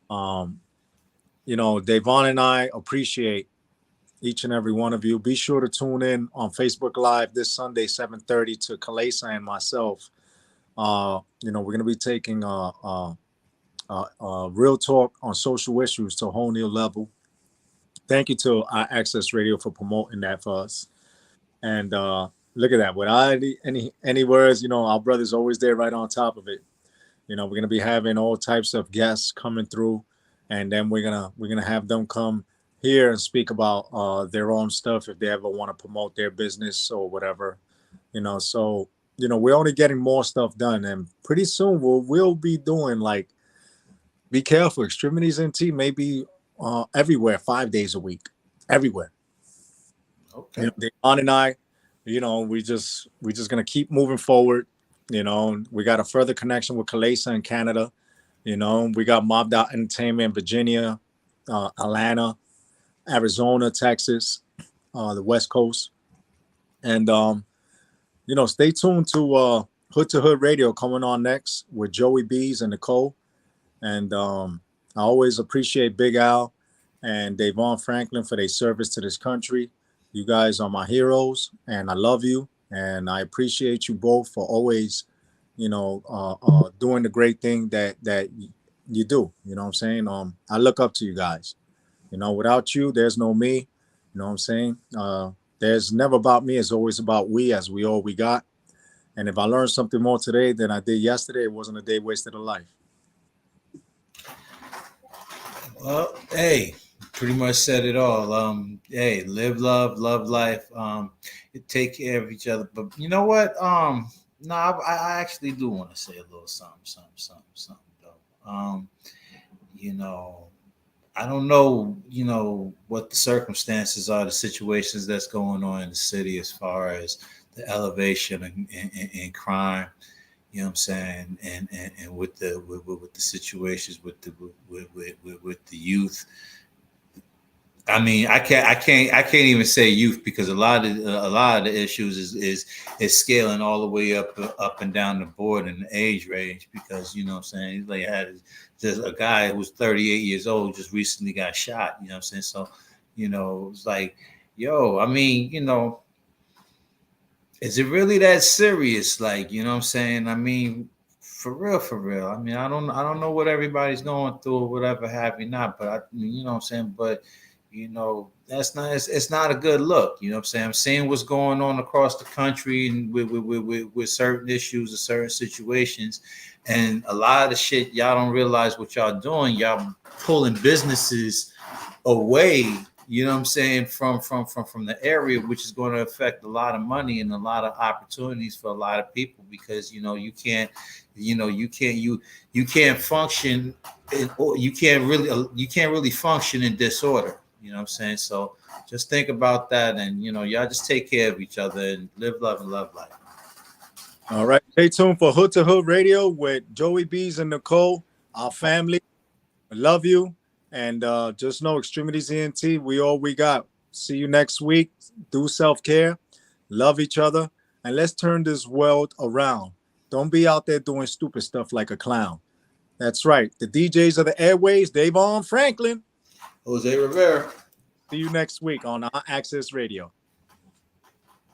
DAVON and I appreciate each and every one of you. Be sure to tune in on Facebook Live this Sunday, 7:30 to Kalesa and myself. We're going to be taking real talk on social issues to a whole new level. Thank you to our Access Radio for promoting that for us. And look at that. Without any words, our brother's always there right on top of it. We're going to be having all types of guests coming through, and then we're gonna have them come here and speak about their own stuff if they ever want to promote their business or whatever. So we're only getting more stuff done, and pretty soon we'll be doing, like, be careful. X-Tremitiez NT may be everywhere 5 days a week, everywhere. Okay. DAVON and I, we just gonna keep moving forward. We got a further connection with Kalesa in Canada. We got Mobbed Out Entertainment in Virginia, Atlanta, Arizona, Texas, the West Coast. And stay tuned to Hood to Hood Radio coming on next with Joey B's and Nicole. And I always appreciate Big Al and DAVON Franklin for their service to this country. You guys are my heroes, and I love you, and I appreciate you both for always, doing the great thing that you do. You know what I'm saying? I look up to you guys. Without you, there's no me. You know what I'm saying? There's never about me. It's always about we, as we all we got. And if I learned something more today than I did yesterday, it wasn't a day wasted of life. Well, hey, pretty much said it all. Hey, live, love life. Take care of each other. But you know what? I actually do want to say a little something though. I don't know, what the circumstances are, the situations that's going on in the city as far as the elevation in crime. You know what I'm saying, and with the situations with the youth. I mean, I can't even say youth, because a lot of the issues is scaling all the way up and down the board in the age range, because what I'm saying, they had just a guy who was 38 years old just recently got shot. You know what I'm saying? So, it's like, I mean, is it really that serious? Like, what I'm saying? I mean, for real. I mean, I don't know what everybody's going through or whatever have you not, but what I'm saying? But it's not a good look. You know what I'm saying? I'm seeing what's going on across the country and with certain issues and certain situations. And a lot of the shit, y'all don't realize what y'all doing. Y'all pulling businesses away you know what I'm saying, from the area, which is going to affect a lot of money and a lot of opportunities for a lot of people, because you can't function you can't really function in disorder. You know what I'm saying? So just think about that, and y'all just take care of each other and live, love, and love life. All right, stay tuned for Hood to Hood Radio with Joey B's and Nicole, our family. I love you. And just know, X-Tremitiez ENT, we all we got. See you next week. Do self-care. Love each other. And let's turn this world around. Don't be out there doing stupid stuff like a clown. That's right. The DJs of the airways, DAVON Franklin. Jose Rivera. See you next week on our Access Radio.